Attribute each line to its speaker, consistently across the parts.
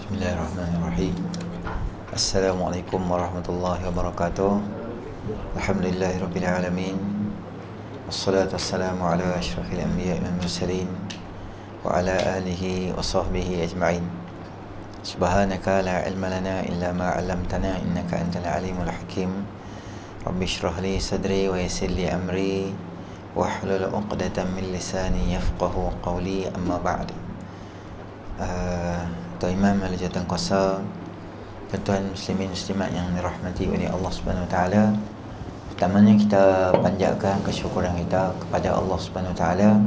Speaker 1: Bismillahirrahmanirrahim. Assalamualaikum warahmatullahi wabarakatuh. Alhamdulillahirabbil alamin. Wassalatu wassalamu ala asyrafil anbiya'i wal mursalin wa ala alihi wa sahbihi ajma'in. Subhanaka la ilma lana illa ma 'allamtana innaka antal alimul hakim. Rabbi shrah li sadri wa yassir li amri wahlul 'uqdatam min lisani yafqahu qawli, amma ba'd. Tuan Imam Al-Jatan Kuasa, tuan muslimin muslimat yang dirahmati oleh Allah Subhanahu Wa Taala, pertamanya kita panjatkan kesyukuran kita kepada Allah Subhanahu Wa Taala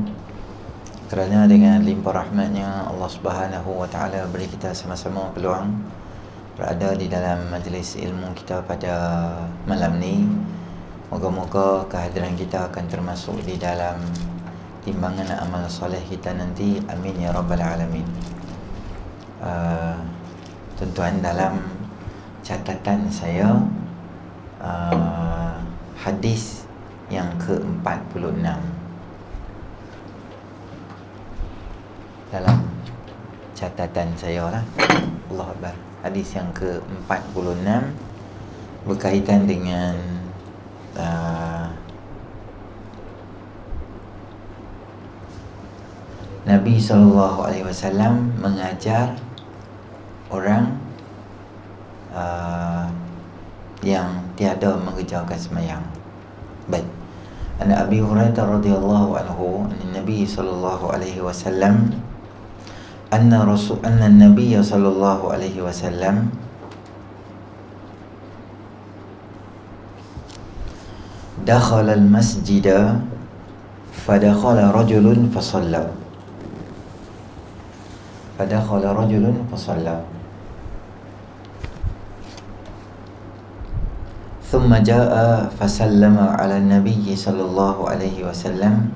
Speaker 1: kerana dengan limpah rahmatnya Allah Subhanahu Wa Taala beri kita sama-sama peluang berada di dalam majlis ilmu kita pada malam ni. Moga-moga kehadiran kita akan termasuk di dalam timbangan amal soleh kita nanti. Amin ya rabbal alamin. Tuan-tuan, dalam catatan saya hadis yang ke-46, dalam catatan saya lah, Allah Akbar, hadis yang ke-46 berkaitan dengan Nabi SAW mengajar orang yang tiada mengerjakan sembahyang. Baik. An Abi Hurairah radhiyallahu anhu, Nabi sallallahu alaihi wasallam, anna Nabi sallallahu alaihi wasallam dakhala al-masjida fadakhala rajulun fasalla. Fadakhala rajulun fasalla. ثم جاء فسلم على النبي صلى الله عليه وسلم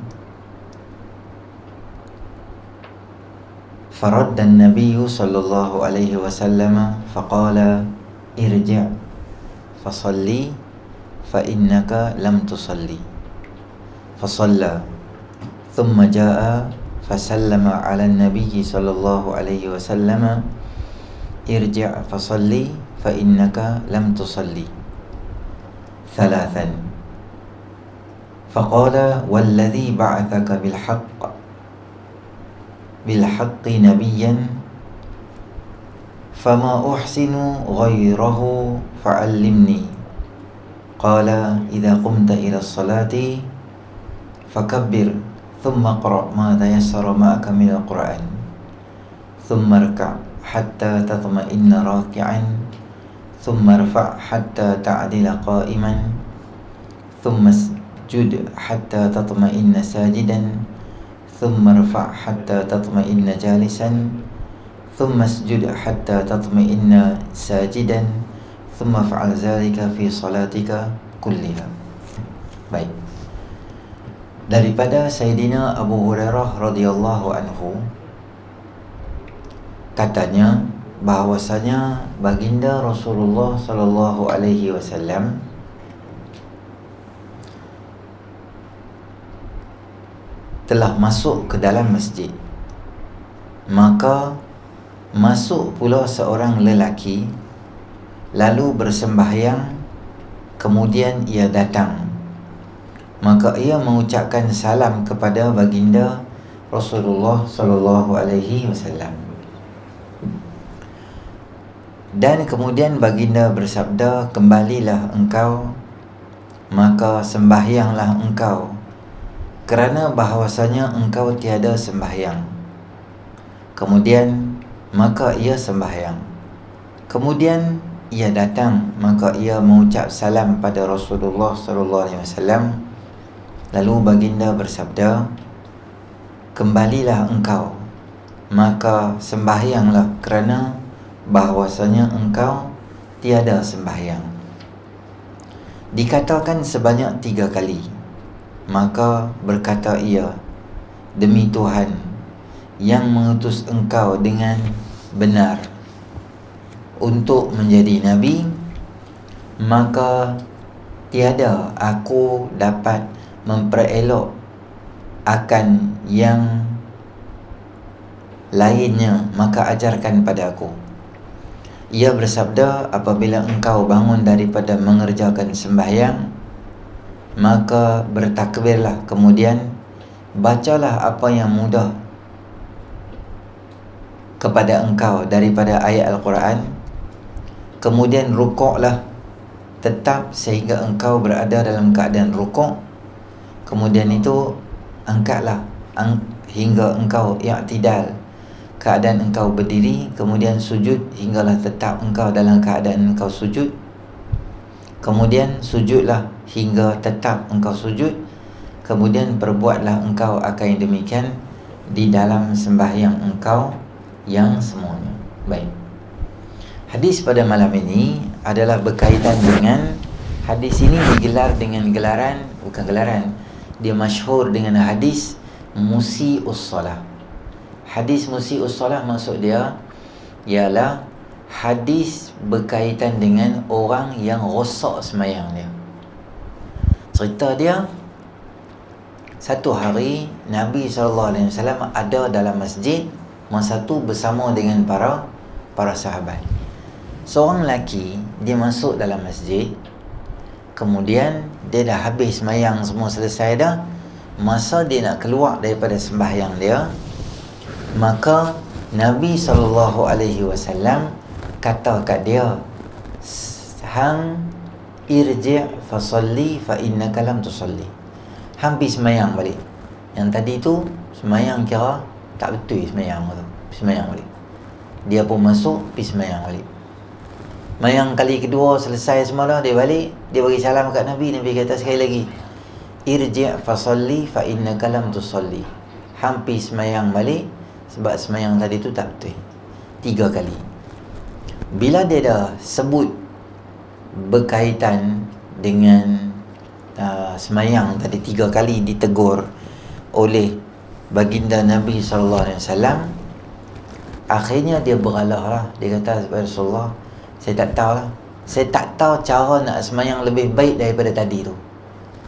Speaker 1: فرد النبي صلى الله عليه وسلم فقال ارجع فصلي فإنك لم تصلي فصلى ثم جاء فسلم على النبي صلى الله عليه وسلم ارجع فصلي فإنك لم تصلي ثلاثا فقال والذي بعثك بالحق نبيا فما أحسن غيره فعلمني. قال إذا قمت إلى الصلاة فكبر ثم اقرأ ما تيسر معك من القرآن ثم اركع حتى تطمئن راكعا ثم ارفع حتى تعدل قائما ثم اسجد حتى تطمئن ساجدا ثم ارفع حتى تطمئن جالسا ثم اسجد حتى تطمئن ساجدا ثم افعل ذلك في صلاتك كلها. Baik. Daripada Sayyidina Abu Hurairah radhiyallahu anhu, katanya bahawasanya baginda Rasulullah sallallahu alaihi wasallam telah masuk ke dalam masjid. Maka masuk pula seorang lelaki lalu bersembahyang, kemudian ia datang. Maka ia mengucapkan salam kepada baginda Rasulullah sallallahu alaihi wasallam. Dan kemudian baginda bersabda, kembalilah engkau, maka sembahyanglah engkau, kerana bahawasanya engkau tiada sembahyang. Kemudian maka ia sembahyang. Kemudian ia datang, maka ia mengucap salam pada Rasulullah sallallahu alaihi wasallam. Lalu baginda bersabda, kembalilah engkau, maka sembahyanglah, kerana bahawasanya engkau tiada sembahyang. Dikatakan sebanyak 3 kali. Maka berkata ia, demi Tuhan yang mengutus engkau dengan benar untuk menjadi Nabi, maka tiada aku dapat memperelok akan yang lainnya, maka ajarkan pada aku. Ia bersabda, apabila engkau bangun daripada mengerjakan sembahyang, maka bertakbirlah, kemudian bacalah apa yang mudah kepada engkau daripada ayat Al-Quran, kemudian rukuklah tetap sehingga engkau berada dalam keadaan rukuk, kemudian itu angkatlah hingga engkau i'tidal, keadaan engkau berdiri, kemudian sujud hinggalah tetap engkau dalam keadaan engkau sujud, kemudian sujudlah hingga tetap engkau sujud, kemudian perbuatlah engkau akan yang demikian di dalam sembahyang engkau yang semuanya. Baik, hadis pada malam ini adalah berkaitan dengan, hadis ini digelar dengan gelaran, bukan gelaran, dia masyhur dengan hadis musi'us salah. Hadis musi'us salah maksud dia ialah hadis berkaitan dengan orang yang rosak sembahyang dia. Cerita dia, satu hari Nabi SAW ada dalam masjid masa tu bersama dengan para sahabat. Seorang lelaki, dia masuk dalam masjid, kemudian dia dah habis sembahyang, semua selesai dah. Masa dia nak keluar daripada sembahyang dia, maka Nabi SAW kata kat dia, hang irji' fasalli fa innaka lam tusalli. Hang pergi sembahyang balik. Yang tadi tu sembahyang kira tak betul, sembahyang tu, sembahyang balik. Dia pun masuk, pergi sembahyang balik. Sembahyang kali kedua selesai semua dah, dia balik, dia bagi salam kat Nabi. Nabi kata sekali lagi, irji' fasalli fa innaka lam tusalli. Hang pergi sembahyang balik sebab sembahyang tadi tu tak betul. 3 kali. Bila dia dah sebut berkaitan dengan sembahyang tadi 3 kali ditegur oleh baginda Nabi SAW, akhirnya dia beralah lah. Dia kata, Rasulullah, saya tak tahu lah, saya tak tahu cara nak sembahyang lebih baik daripada tadi tu.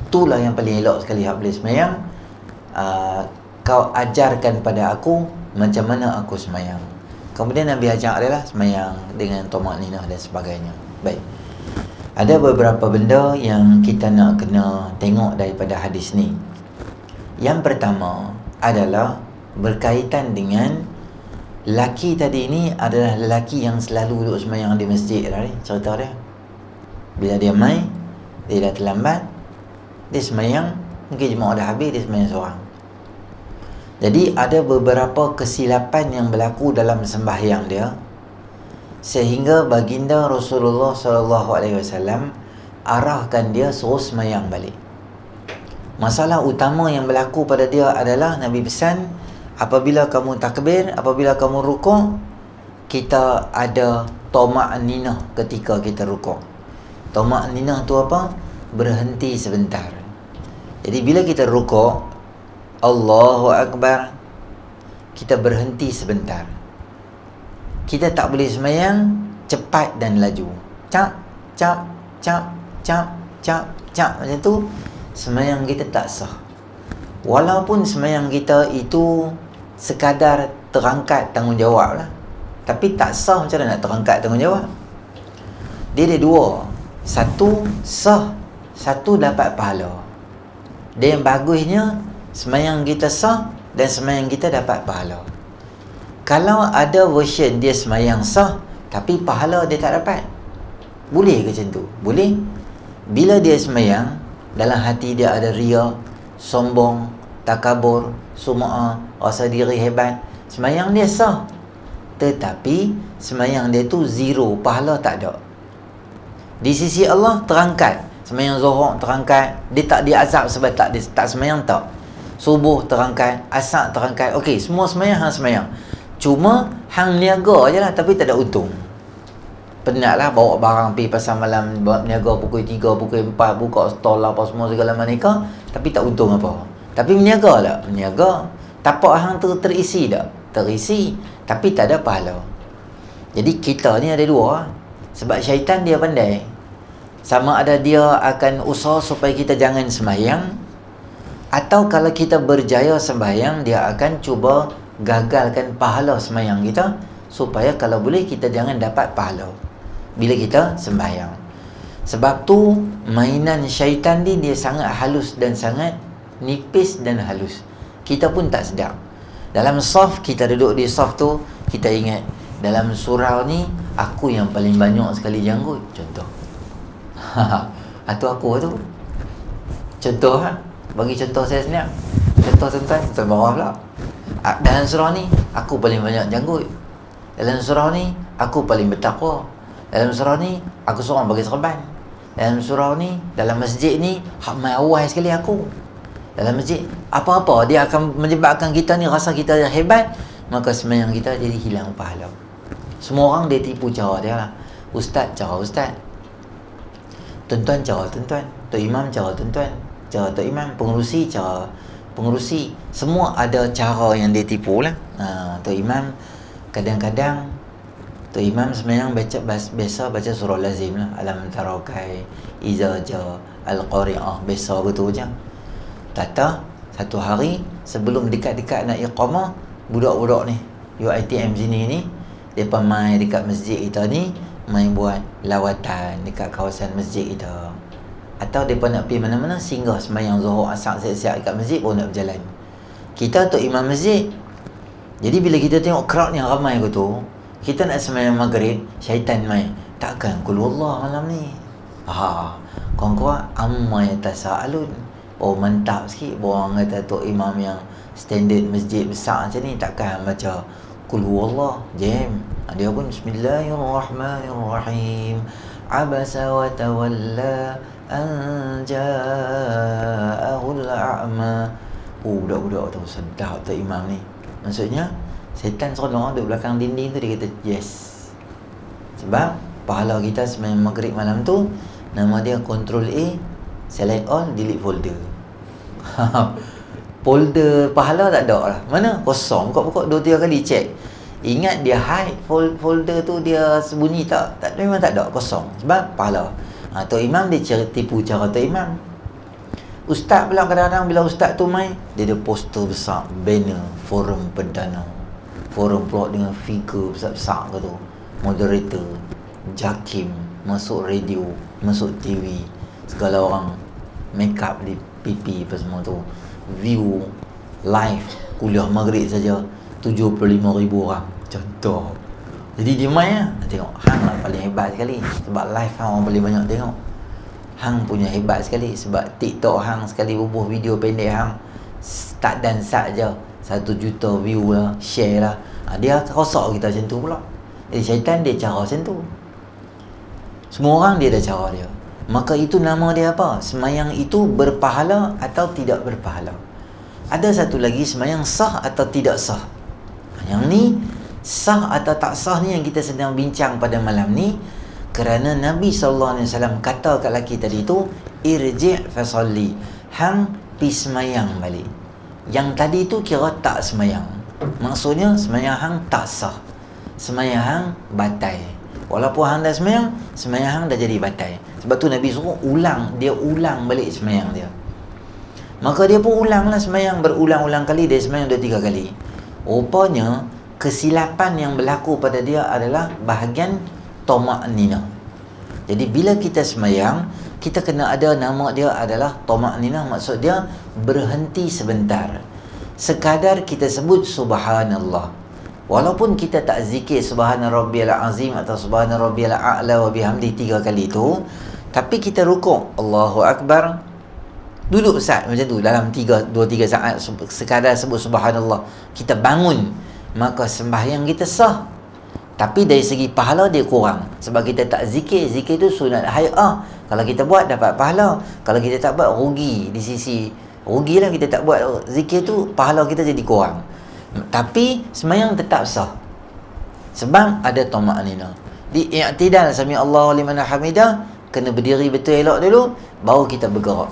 Speaker 1: Itulah yang paling elok sekali hak boleh sembahyang. Kau ajarkan pada aku macam mana aku sembahyang. Kemudian Nabi ajak dia lah sembahyang dengan tumakninah dan sebagainya. Baik, ada beberapa benda yang kita nak kena tengok daripada hadis ni. Yang pertama adalah berkaitan dengan lelaki tadi ni adalah lelaki yang selalu duduk sembahyang di masjid lah ni, cerita dia. Bila dia mai, dia dah terlambat, dia sembahyang, mungkin jemaah dah habis, dia sembahyang seorang. Jadi ada beberapa kesilapan yang berlaku dalam sembahyang dia, sehingga baginda Rasulullah SAW arahkan dia suruh sembahyang balik. Masalah utama yang berlaku pada dia adalah Nabi pesan, apabila kamu takbir, apabila kamu rukuk, kita ada toma'ninah ketika kita rukuk. Toma'ninah tu apa? Berhenti sebentar. Jadi bila kita rukuk, Allahu Akbar, kita berhenti sebentar. Kita tak boleh sembahyang cepat dan laju. Cap, cap, cap, cap, cap, cap, macam tu sembahyang kita tak sah. Walaupun sembahyang kita itu sekadar terangkat tanggungjawab lah, tapi tak sah macam mana nak terangkat tanggungjawab. Dia ada 2. Satu sah, satu dapat pahala. Dia yang bagusnya sembahyang kita sah dan sembahyang kita dapat pahala. Kalau ada version dia sembahyang sah tapi pahala dia tak dapat, boleh ke macam tu? Boleh. Bila dia sembahyang, dalam hati dia ada riya, sombong, takabur, sum'ah, rasa diri hebat, sembahyang dia sah, tetapi sembahyang dia tu zero, pahala tak ada. Di sisi Allah terangkat. Sembahyang Zuhur terangkat, dia tak diazab sebab tak sembahyang, tak. Subuh terangkat, asar terangkat, okey, semua sembahyang, hang sembahyang. Cuma hang niaga je lah, tapi tak ada untung. Penatlah bawa barang pergi pasar malam, niaga pukul 3, pukul 4, buka stall apa semua segala maneka, tapi tak untung apa. Tapi meniaga lah, meniaga. Tapak hang tu terisi tak? Terisi, tapi tak ada pahala. Jadi kita ni ada 2. Sebab syaitan dia pandai. Sama ada dia akan usaha supaya kita jangan sembahyang, atau kalau kita berjaya sembahyang, dia akan cuba gagalkan pahala sembahyang kita supaya kalau boleh kita jangan dapat pahala bila kita sembahyang. Sebab tu mainan syaitan ni dia sangat halus dan sangat nipis dan halus. Kita pun tak sedar. Dalam saf, kita duduk di saf tu, kita ingat dalam surau ni aku yang paling banyak sekali janggut, contoh. Atau aku tu. Contoh bagi contoh saya sendiri. Contoh tuan-tuan, tuan bawah pula. Dalam surau ni aku paling banyak janggut. Dalam surau ni aku paling bertakwa. Dalam surau ni aku seorang bagi serban. Dalam surau ni, dalam masjid ni mai awal sekali aku. Dalam masjid apa-apa dia akan menyebabkan kita ni rasa kita hebat, maka sembahyang kita jadi hilang pahala. Semua orang dia tipu cara dia lah. Ustaz cara ustaz, tuan-tuan cara tuan-tuan, tok imam cara tuan-tuan, cara tok imam, pengerusi cara pengerusi. Semua ada cara yang dia tipu lah. Tok imam kadang-kadang tok imam sembahyang biasa baca surah lazim lah, alam tarakai, iza ja, al-qari'ah, biasa betul je. Tata satu hari sebelum dekat-dekat nak iqamah, budak-budak ni UiTM sini ni depa mai dekat masjid kita ni, mai buat lawatan dekat kawasan masjid kita. Atau depa nak pergi mana-mana, singgah sembahyang Zuhur Asar siap-siap dekat masjid baru nak berjalan. Kita tok imam masjid. Jadi bila kita tengok crowd yang ramai tu, kita nak sembahyang maghrib, syaitan mai. Takkan qul wallah malam ni. Kawan-kawan, amma yatasaalun. Oh mantap sikit orang kata tok imam yang standard masjid besar macam ni takkan baca qul huwallah, jam. Dia pun bismillahirrahmanirrahim. Abasa wa tawalla an ja'ahul a'ma. Budak-budak tu sedap tok imam ni. Maksudnya setan seronok duduk belakang dinding tu, dia kata yes. Sebab pahala kita sembahyang maghrib malam tu nama dia Ctrl A, select all, delete folder. Folder pahala tak ada lah. Mana? Kosong. Buka-buka 2-3 kali check. Ingat dia hide folder tu, dia sembunyi tak? Memang tak ada. Kosong. Sebab pahala. Tok imam dia tipu cara tok imam. Ustaz pula kadang-kadang bila ustaz tu main, dia ada poster besar, banner forum perdana. Forum pula dengan figure besar-besar ke tu. Moderator, Jakim, masuk radio, masuk TV, segala orang make up di pipi apa semua tu. View live kuliah maghrib saja 75,000 orang contoh. Jadi dia main lah, tengok hang lah paling hebat sekali sebab live hang orang paling banyak tengok. Hang punya hebat sekali sebab TikTok hang sekali bubuh video pendek hang start dan start je 1 juta view lah, share lah. Dia rosak kita macam tu pula. Jadi syaitan dia cara macam tu. Semua orang dia ada cara dia. Maka itu nama dia apa? Sembahyang itu berpahala atau tidak berpahala. Ada satu lagi, sembahyang sah atau tidak sah. Yang ni sah atau tak sah ni yang kita sedang bincang pada malam ni. Kerana Nabi SAW kata kat lelaki tadi tu, irji' fasalli, hang pi sembahyang balik. Yang tadi tu kira tak sembahyang. Maksudnya sembahyang hang tak sah, sembahyang hang batal. Walaupun hang dah sembahyang hang dah jadi batal. Sebab tu Nabi suruh ulang, dia ulang balik sembahyang dia. Maka dia pun ulanglah sembahyang berulang-ulang kali, dia sembahyang 2-3 kali. Rupanya kesilapan yang berlaku pada dia adalah bahagian toma'ninah. Jadi bila kita sembahyang, kita kena ada nama dia adalah toma'ninah. Maksud dia berhenti sebentar. Sekadar kita sebut subhanallah. Walaupun kita tak zikir subhana rabbiyal azim atau subhana rabbiyal a'la wa bihamdi 3 kali tu, tapi kita rukuk Allahu akbar, duduk saat macam tu dalam 2-3 saat sekadar sebut subhanallah, kita bangun, maka sembahyang kita sah. Tapi dari segi pahala dia kurang sebab kita tak zikir. Zikir tu sunat hay'ah. Kalau kita buat dapat pahala, kalau kita tak buat rugi. Di sisi rugilah kita tak buat zikir tu, pahala kita jadi kurang. Tapi sembahyang tetap sah sebab ada toma'ninah. Di i'tidal sami Allahu liman hamidah, kena berdiri betul elok dulu baru kita bergerak.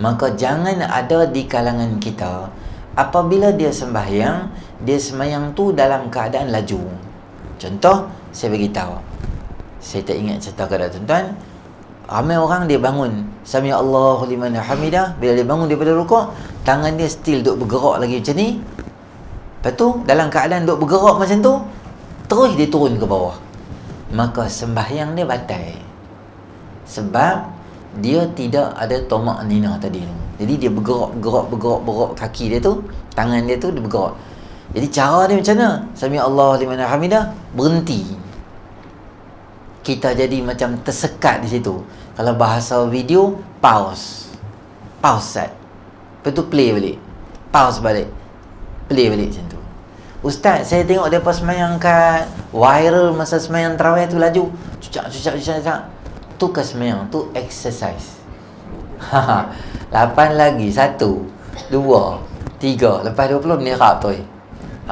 Speaker 1: Maka jangan ada di kalangan kita apabila dia sembahyang, dia sembahyang tu dalam keadaan laju. Contoh saya bagi tahu, saya tak ingat cerita kepada tuan-tuan, ramai orang dia bangun sami Allahu liman hamidah, bila dia bangun daripada rukuk, tangan dia still duk bergerak lagi macam ni. Lepas tu dalam keadaan duk bergerak macam tu, terus dia turun ke bawah, maka sembahyang dia batal. Sebab dia tidak ada tomak nina tadi tu. Jadi dia bergerak kaki dia tu, tangan dia tu dia bergerak. Jadi cara dia macam mana? Sami Allah liman hamidah, berhenti. Kita jadi macam tersekat di situ. Kalau bahasa video, pause set. Lepas tu play balik, pause balik, play balik macam tu. Ustaz, saya tengok depa semayang kat viral masa semayang tarawih tu laju cucak. Tu ke semayang, tu exercise. 8 lagi, 1 2 3, lepas 20 menyerap tu.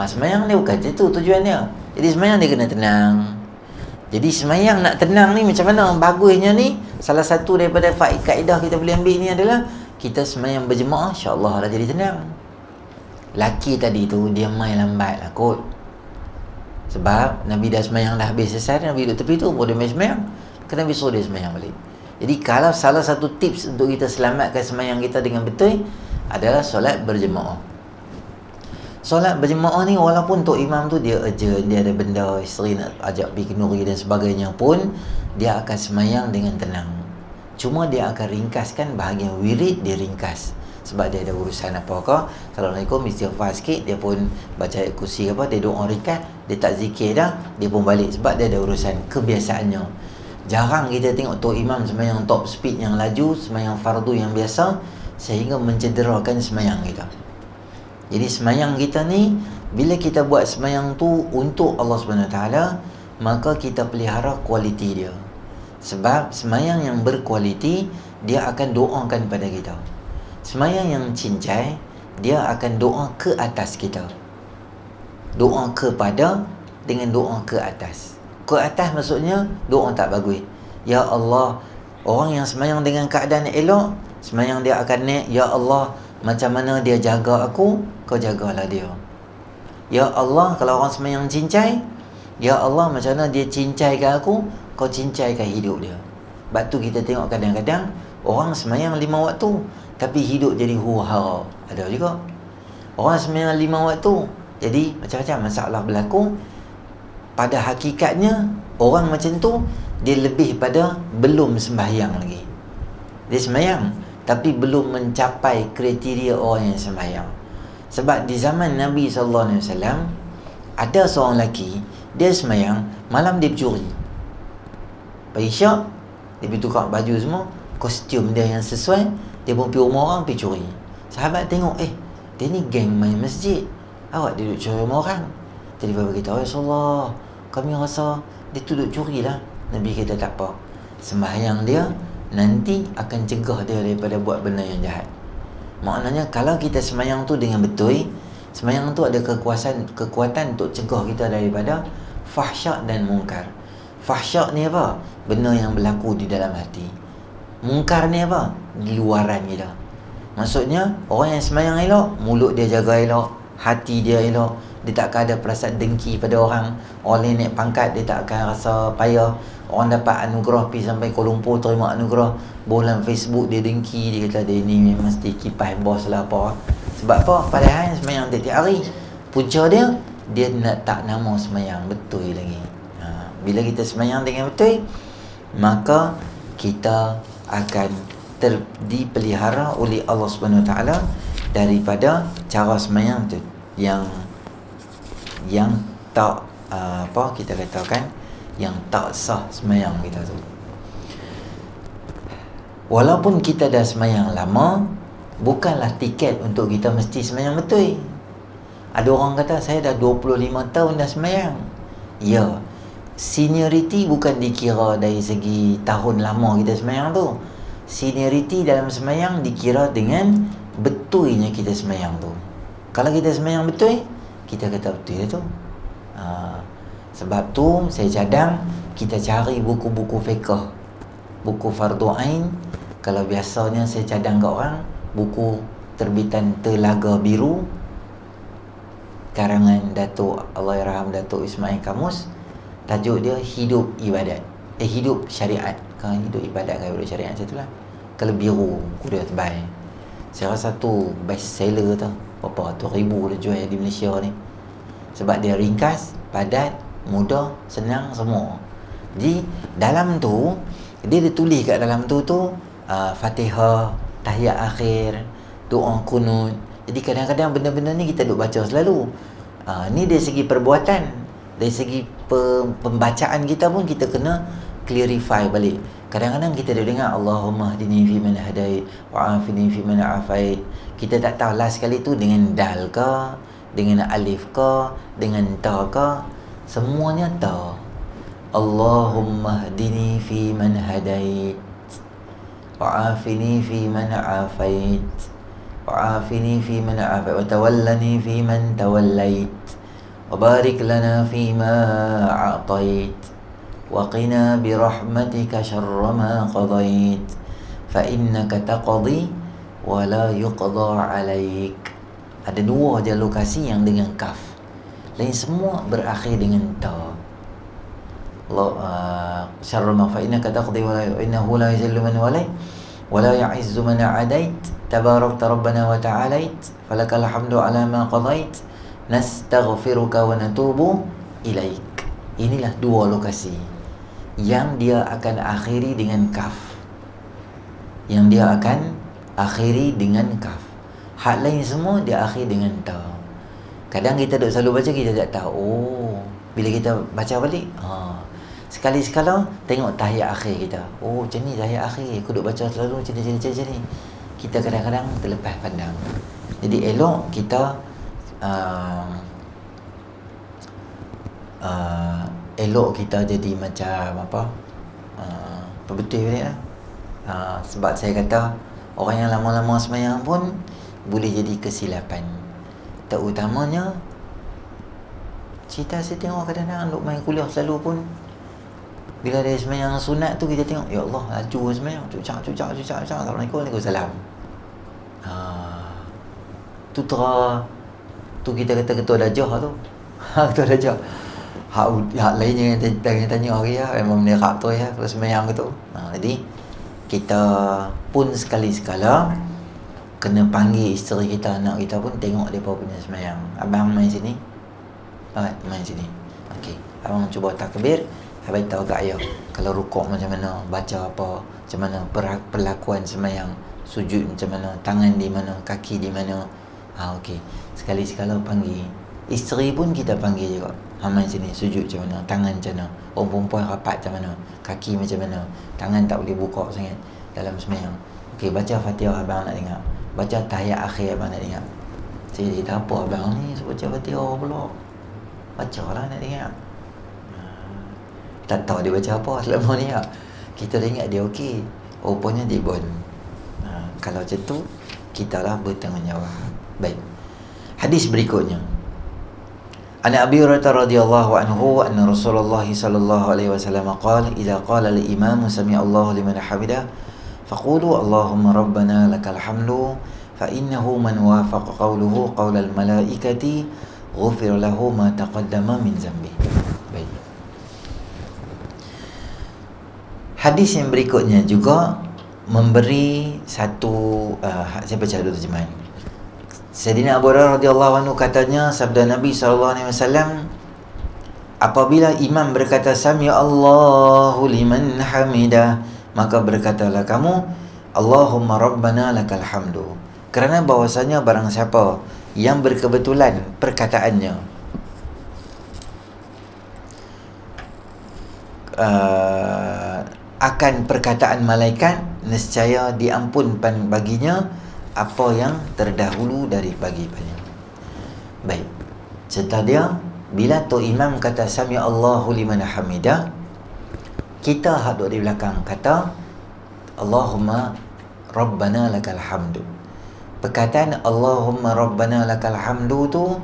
Speaker 1: Semayang dia bukan macam tu tujuan dia. Jadi semayang dia kena tenang. Jadi semayang nak tenang ni macam mana? Bagusnya ni, salah satu daripada kaedah kita boleh ambil ni adalah kita semayang berjemaah, insya-Allah dah jadi tenang. Laki tadi tu dia main lambat lah kot. Sebab Nabi dah semayang dah habis selesai, Nabi duduk tepi tu baru dia main semayang. Kena Nabi suruh dia semayang balik. Jadi kalau salah satu tips untuk kita selamatkan semayang kita dengan betul adalah solat berjemaah. Solat berjemaah ni walaupun tok imam tu dia urgent, dia ada benda, isteri nak ajak pergi kenduri dan sebagainya pun, dia akan semayang dengan tenang. Cuma dia akan ringkaskan bahagian wirid, dia ringkas. Sebab dia ada urusan apa-apa. Kalau Assalamualaikum, istighfar sikit, dia pun baca ayat kursi apa, dia doa ringkas, dia tak zikir dah, dia pun balik. Sebab dia ada urusan, kebiasaannya. Jarang kita tengok tok imam semayang top speed yang laju, semayang fardu yang biasa, sehingga mencederakan semayang kita. Jadi semayang kita ni, bila kita buat semayang tu untuk Allah SWT, maka kita pelihara kualiti dia. Sebab semayang yang berkualiti, dia akan doakan pada kita. Semayang yang cincai, dia akan doa ke atas kita. Doa kepada dengan doa ke atas. Ke atas maksudnya doa tak bagus. Ya Allah, orang yang semayang dengan keadaan elok, semayang dia akan naik. Ya Allah, macam mana dia jaga aku, kau jagalah dia. Ya Allah, kalau orang semayang cincai, ya Allah, macam mana dia cincaikan aku, kau cincaikan hidup dia. Sebab tu kita tengok kadang-kadang orang semayang 5 waktu tapi hidup jadi huru-hara. Ada juga orang semayang 5 waktu, jadi macam-macam masalah berlaku. Pada hakikatnya orang macam tu, dia lebih pada belum sembahyang lagi. Dia sembahyang tapi belum mencapai kriteria orang yang sembahyang. Sebab di zaman Nabi SAW ada seorang lelaki, dia sembahyang, malam dia bercuri. Pagi syak, dia pergi tukar baju semua, kostum dia yang sesuai, dia pun pergi rumah orang, pergi curi. Sahabat tengok, dia ni geng main masjid, awak dia duduk curi rumah orang. Jadi Bapa beritahu, ya Rasulullah, kami rasa dia tu duduk curi lah. Nabi kata tak apa, sembahyang dia nanti akan cegah dia daripada buat benda yang jahat. Maknanya kalau kita sembahyang tu dengan betul, sembahyang tu ada kekuatan untuk cegah kita daripada fahsyak dan mungkar. Fahsyak ni apa? Benda yang berlaku di dalam hati. Mungkar ni apa? Di luaran kita. Maksudnya orang yang sembahyang elok, mulut dia jaga elok, hati dia elok, dia tak akan ada perasaan dengki pada orang. Orang lain naik pangkat, dia tak akan rasa payah. Orang dapat anugerah, pergi sampai Kuala Lumpur terima anugerah, bulan Facebook dia dengki, dia kata dia ni mesti kipas bos lah apa. Sebab apa? Padahal yang sembahyang tiap-tiap hari, punca dia nak tak nama sembahyang betul lagi. Bila kita sembahyang dengan betul, maka kita akan dipelihara oleh Allah Subhanahu Wa Taala daripada cara sembahyang tu yang tak kita katakan yang tak sah sembahyang kita tu. Walaupun kita dah sembahyang lama, bukanlah tiket untuk kita mesti sembahyang betul. Ada orang kata saya dah 25 tahun dah sembahyang. Ya, seniority bukan dikira dari segi tahun lama kita sembahyang tu. Seniority dalam sembahyang dikira dengan betulnya kita sembahyang tu. Kalau kita sembahyang betul, kita kata betul tu. Sebab tu saya cadang kita cari buku-buku fiqh, buku fardu ain. Kalau biasanya saya cadang kat orang buku terbitan Telaga Biru karangan Datuk Allahyarham Datuk Ismail Kamus, tajuk dia hidup ibadat, hidup syariat. Kan hidup ibadat kan hidup syariat macam itulah. Kalau biru kuda tebal, saya rasa tu best seller tu, berapa ratus ribu dia jual di Malaysia ni. Sebab dia ringkas, padat, mudah, senang, semua. Jadi dalam tu dia tulis kat dalam tu Fatihah, tahiyat akhir, doa kunut. Jadi kadang-kadang benda-benda ni kita duk baca selalu. Ni dari segi perbuatan, dari segi pembacaan kita pun kita kena clarify balik. Kadang-kadang kita dah dengar Allahumma hdini fi man hadait wa afini fi man afait. Kita tak tahu last sekali tu dengan dal ke, dengan alif ke, dengan ta ke, semuanya ta. Allahumma hdini fi man hadait wa afini fi man afait wa afini fi man afait wa tawallani fi man tawallait wa barik lana fi ma a'tait wa qina bi rahmatika syarra ma qadait fa innaka taqdi wa la yuqda alaik. Ada dua je lokasi yang dengan kaf, lain semua berakhir dengan ta. Allah syarra ma fa innaka taqdi wa la innahu la yuzillu man walait wa la ya'izzu man adait tabarakta rabbana wa ta'alait falakal hamdu ala ma qadait nastaghfiruka wa natubu ilaik. Inilah dua lokasi yang dia akan akhiri dengan kaf, yang dia akan akhiri dengan kaf. Hak lain semua dia akhir dengan ta. Kadang kita duk selalu baca, kita tak tahu. Oh, bila kita baca balik, sekali-sekala tengok tahiyat akhir kita. Oh, macam ni tahiyat akhir. Aku duk baca selalu macam ni. Kita kadang-kadang terlepas pandang. Jadi elok kita elok kita jadi macam apa? Betul balik lah. Sebab saya kata orang yang lama-lama sembahyang pun boleh jadi kesilapan. Terutamanya cerita saya tengok kadang-kadang duk main kuliah selalu pun, bila dia sembahyang sunat tu kita tengok, ya Allah, laju sembahyang, cucak. Assalamualaikum, waalaikumsalam. Tu kita kata ketua dajah tu. Ketua dajah. Hak lainnya yang tanya hari ya, memang menerap tu ya, kalau sembahyang tu. Jadi kita pun sekali-sekala kena panggil isteri kita, anak kita pun tengok mereka punya sembahyang. Abang main sini. Main sini. Okey, abang cuba takbir, abang tahu kat ayah kalau rukuk macam mana, baca apa, macam mana perlakuan sembahyang, sujud macam mana, tangan di mana, kaki di mana. Okey, sekali-sekala panggil. Isteri pun kita panggil juga. Main sini, sujud macam mana, tangan macam mana, orang perempuan rapat macam mana, kaki macam mana, tangan tak boleh buka sangat dalam sembahyang. Okey, baca Fatihah abang nak dengar, baca tahiyat akhir abang nak dengar. Saya cerita apa abang ni baca Fatihah pula, baca lah nak dengar. Tak tahu dia baca apa selama ni ya. Kita ingat dia okey, rupanya dia pun kalau macam tu kita lah bertanggungjawab. Baik, hadis berikutnya, An Abi Hurairah radhiyallahu anhu anna Rasulullah sallallahu alaihi wasallam qala idza qala al-imam sami'a Allahu liman hamidah faqulu Allahumma rabbana lakal hamdu fa innahu man wafaqa qawluhu qawla al-malaikati ghufira lahu ma taqaddama min zambi. Baik. Hadis yang berikutnya juga memberi satu saya baca dulu terjemahan. Sayyidina Abu Hurairah radhiyallahu anhu katanya, sabda Nabi SAW, apabila imam berkata sami Allahu liman hamidah, maka berkatalah kamu Allahumma rabbana lakal hamdu. Kerana bahwasanya barang siapa yang berkebetulan perkataannya akan perkataan malaikat, nescaya diampunkan baginya apa yang terdahulu daripadanya. Baik, serta dia bila tu imam kata sami Allahu liman hamidah, kita hadut di belakang kata Allahumma rabbana lakal hamdu. Perkataan Allahumma rabbana lakal hamdu tu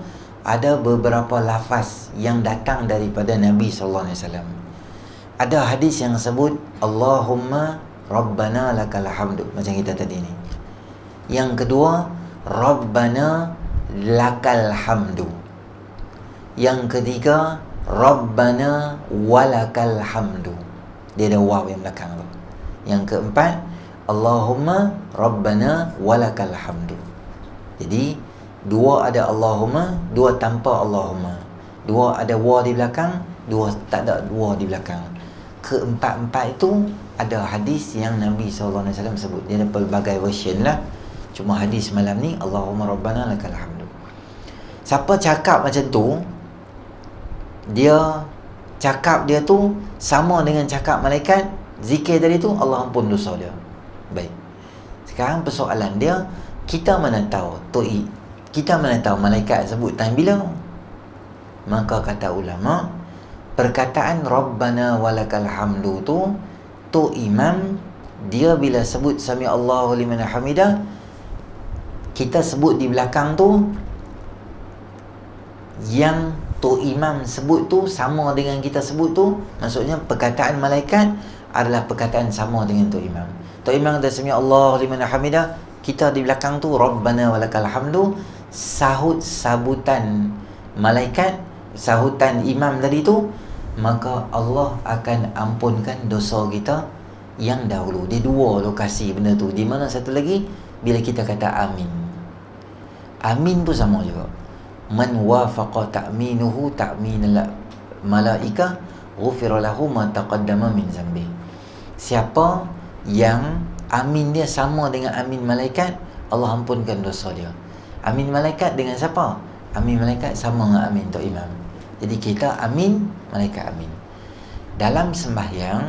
Speaker 1: ada beberapa lafaz yang datang daripada Nabi sallallahu alaihi wasallam. Ada hadis yang sebut Allahumma rabbana lakal hamdu macam kita tadi ni. Yang kedua, Rabbana lakal hamdu. Yang ketiga, Rabbana walakal hamdu. Dia ada waw yang belakang tu. Yang keempat, Allahumma Rabbana walakal hamdu. Jadi, dua ada Allahumma, dua tanpa Allahumma. Dua ada waw di belakang, tak ada dua di belakang. Keempat-empat itu ada hadis yang Nabi SAW sebut. Dia ada pelbagai version lah. Cuma hadis malam ni, Allahumma rabbana lakal hamdu. Siapa cakap macam tu, dia cakap dia tu sama dengan cakap malaikat. Zikir tadi tu, Allah ampun dosa dia. Baik. Sekarang persoalan dia, kita mana tahu kita mana tahu malaikat sebut time bila? Maka kata ulama, perkataan Rabbana walakal hamdu tu imam, dia bila sebut Sami Allahu liman hamidah, kita sebut di belakang tu, yang tu imam sebut tu sama dengan kita sebut tu, maksudnya perkataan malaikat adalah perkataan sama dengan tu imam. Tu imam kata Sami Allahu liman hamidah, kita di belakang tu Rabbana walakal hamdu, sahut sabutan malaikat, sahutan imam tadi tu, maka Allah akan ampunkan dosa kita yang dahulu. Di dua lokasi benda tu. Di mana satu lagi? Bila kita kata amin. Amin pun sama juga. Man wafaqa ta'minuhu ta'minal malaika ghufira lahu ma taqaddama min zambi. Siapa yang amin dia sama dengan amin malaikat, Allah ampunkan dosa dia. Amin malaikat dengan siapa? Amin malaikat sama dengan amin tok imam. Jadi kita amin, malaikat amin. Dalam sembahyang,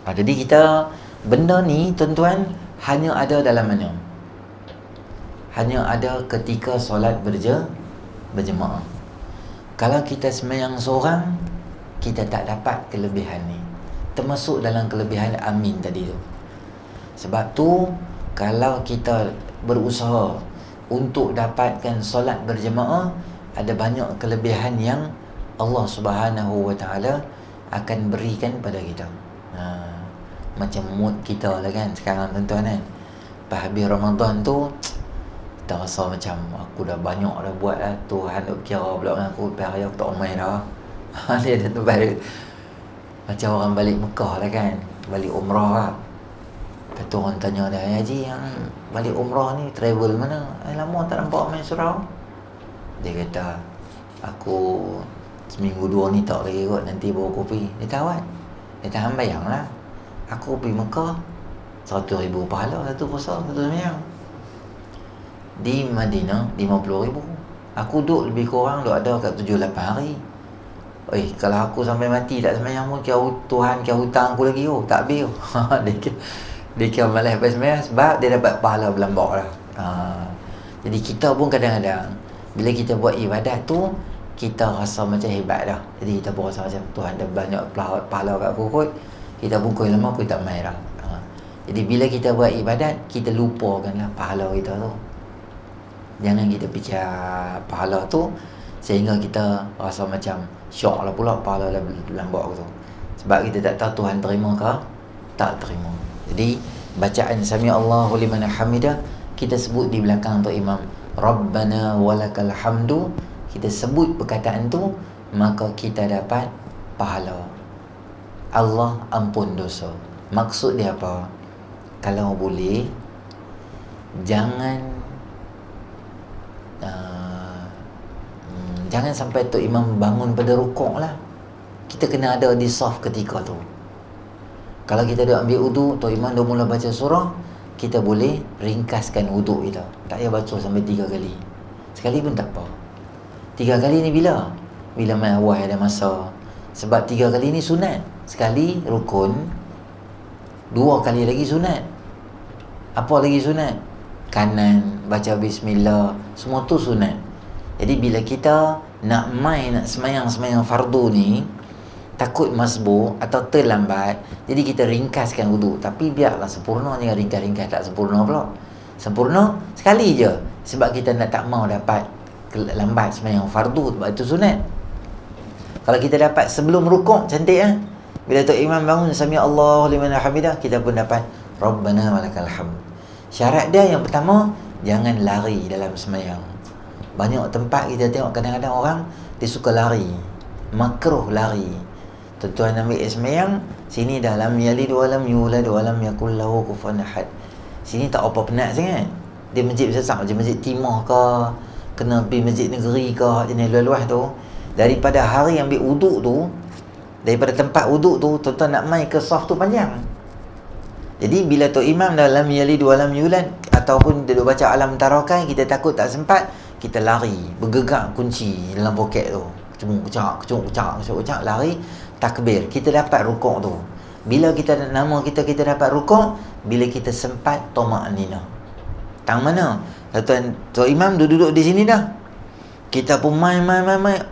Speaker 1: jadi kita, benda ni tuan-tuan hanya ada dalam mana? Hanya ada ketika solat berjemaah. Kalau kita sembahyang seorang, kita tak dapat kelebihan ni. Termasuk dalam kelebihan amin tadi tu. Sebab tu, kalau kita berusaha untuk dapatkan solat berjemaah, ada banyak kelebihan yang Allah Subhanahu Wa Taala akan berikan pada kita. Macam mood kita lah kan sekarang tuan-tuan kan. Lepas habis Ramadan tu, kita rasa macam aku dah banyak dah buat lah, Tuhan duk kira pula dengan aku, lepas hari aku tak main dah. Dia ada tu balik macam orang balik Mekah lah kan, balik umrah lah. Lepas tu orang tanya dia, Haji yang balik umrah ni travel mana? Lama tak nampak main surau. Dia kata, aku seminggu dua ni tak lagi kot, nanti bawa kopi. Dia tahu kan? Dia tahan bayang lah, aku pergi Mekah 100,000 pahala satu puasa, satu sembahyang. Di Madinah 50,000. Aku duduk lebih kurang duduk ada kat 7-8 hari. Kalau aku sampai mati tak sembahyang pun, kira Tuhan kira hutang aku lagi. Tak habis. Dia kira malas lepas sembahyang sebab dia dapat pahala berlambak lah. Jadi kita pun kadang-kadang bila kita buat ibadat tu, kita rasa macam hebat dah. Jadi kita pun rasa macam Tuhan dah banyak pahala kat aku kot, kita pun koi lama aku tak main dah. Jadi bila kita buat ibadat, kita lupakanlah pahala kita tu. Jangan kita fikir pahala tu sehingga kita rasa macam syok lah pula pahala dah lambat tu. Sebab kita tak tahu Tuhan terima ke tak terima. Jadi bacaan Sami Allahu liman hamidah, kita sebut di belakang tu imam Rabbana walakal hamdu, kita sebut perkataan tu, maka kita dapat pahala. Allah ampun dosa. Maksud dia apa? Kalau boleh, jangan sampai tu imam bangun pada rukuk lah. Kita kena ada di saf ketika tu. Kalau kita dah ambil wudu, tu imam dah mula baca surah, kita boleh ringkaskan wuduk kita. Tak payah baca sampai 3 kali. Sekali pun tak apa. 3 kali ni bila? Bila main awal ada masa. Sebab 3 kali ni sunat. Sekali rukun, 2 kali lagi sunat. Apa lagi sunat? Kanan, baca bismillah, semua tu sunat. Jadi bila kita nak semayang fardu ni, takut masbuk atau terlambat, jadi kita ringkaskan wudu. Tapi biarlah sempurna, jangan ringkas-ringkas tak sempurna pula. Sempurna sekali je, sebab kita tak mau dapat lambat semayang fardu, sebab itu sunat. Kalau kita dapat sebelum rukuk, cantik kan? Bila tu imam bangun Sami Allahu liman hamidah, kita pun dapat Rabbana walakal hamd. Syarat dia yang pertama, jangan lari dalam semayang. Banyak tempat kita tengok kadang-kadang orang dia suka lari, makruh lari. Tuan-tuan ambil semayang, sini dah lam yalid wa lam yulad wa lam yakul lahu kufuwan ahad. Sini tak apa penat sangat. Dia masjid besar macam masjid Timah ke, kena pergi masjid negeri ke, jenis luas-luas tu. Daripada hari ambil wuduk tu, daripada tempat wuduk tu, tuan-tuan nak mai ke saf tu panjang. Jadi bila Tok Imam dalam yalid wa lam yulad, ataupun dia duk baca alam tarakai, kita takut tak sempat, kita lari, bergegak kunci dalam poket tu, kecung-kecang, lari, takbir, kita dapat rukuk tu. Bila kita nama kita dapat rukuk, bila kita sempat toma'nina. Tang mana? Tuan Tok Imam duduk di sini dah. Kita pun mai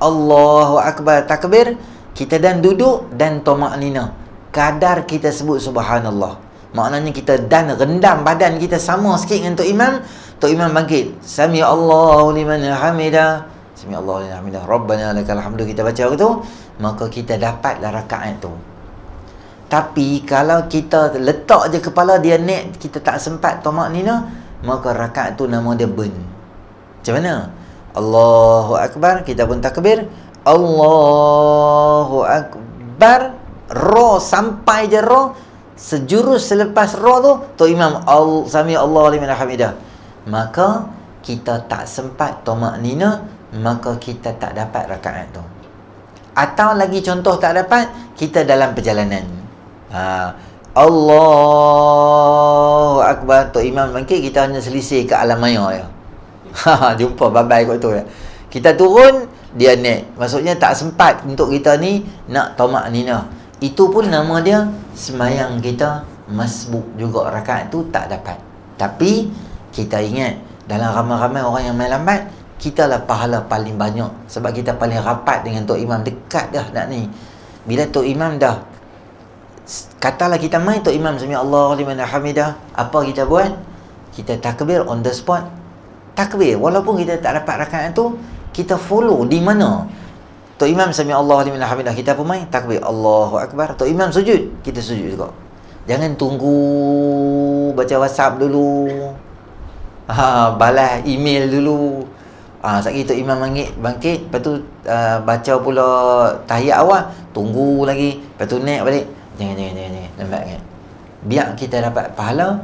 Speaker 1: Allahu Akbar, takbir, kita dan duduk dan toma'nina. Kadar kita sebut subhanallah. Maknanya kita dan rendam badan kita sama sikit dengan Tok Imam. Tok Imam bangkit, Sami Allahu liman hamidah, Sami Allahu liman hamidah, Rabbana lakal hamdu, kita baca tu, maka kita dapatlah rakaat tu. Tapi kalau kita letak je kepala dia naik, kita tak sempat toma'nina, maka rakaat tu nama dia burn. Macam mana? Allahu Akbar, kita pun takbir, Allahu Akbar, ra sampai je ra, sejurus selepas ra tu, Tok Imam Sami Allah liman hamidah, maka kita tak sempat toma'nina, maka kita tak dapat rakaat tu. Atau lagi contoh tak dapat, kita dalam perjalanan, Allahu Akbar, Tok Imam bangkit, kita hanya selisih ke alam maya je. Jumpa babai kot tu ya. Kita turun, dia naik. Maksudnya tak sempat untuk kita ni nak toma'nina. Itu pun nama dia semayang kita masbuk juga, rakaat tu tak dapat. Tapi kita ingat, dalam ramai-ramai orang yang main lambat, kita lah pahala paling banyak, sebab kita paling rapat dengan Tok Imam, dekat dah nak ni. Bila Tok Imam dah, katalah kita main Tok Imam Sami Allah liman hamidah, apa kita buat? Kita takbir on the spot. Takbir, walaupun kita tak dapat rakaat tu, kita follow di mana Tok Imam Sami Allah liman hamidah, kita pun main takbir Allahu Akbar. Tok Imam sujud, kita sujud juga. Jangan tunggu baca WhatsApp dulu, balas email dulu. Sekali Tok Imam bangkit, lepas tu baca pula tahiyat awal, tunggu lagi, lepas tu naik balik. Jangan, lambat kan. Biar kita dapat pahala.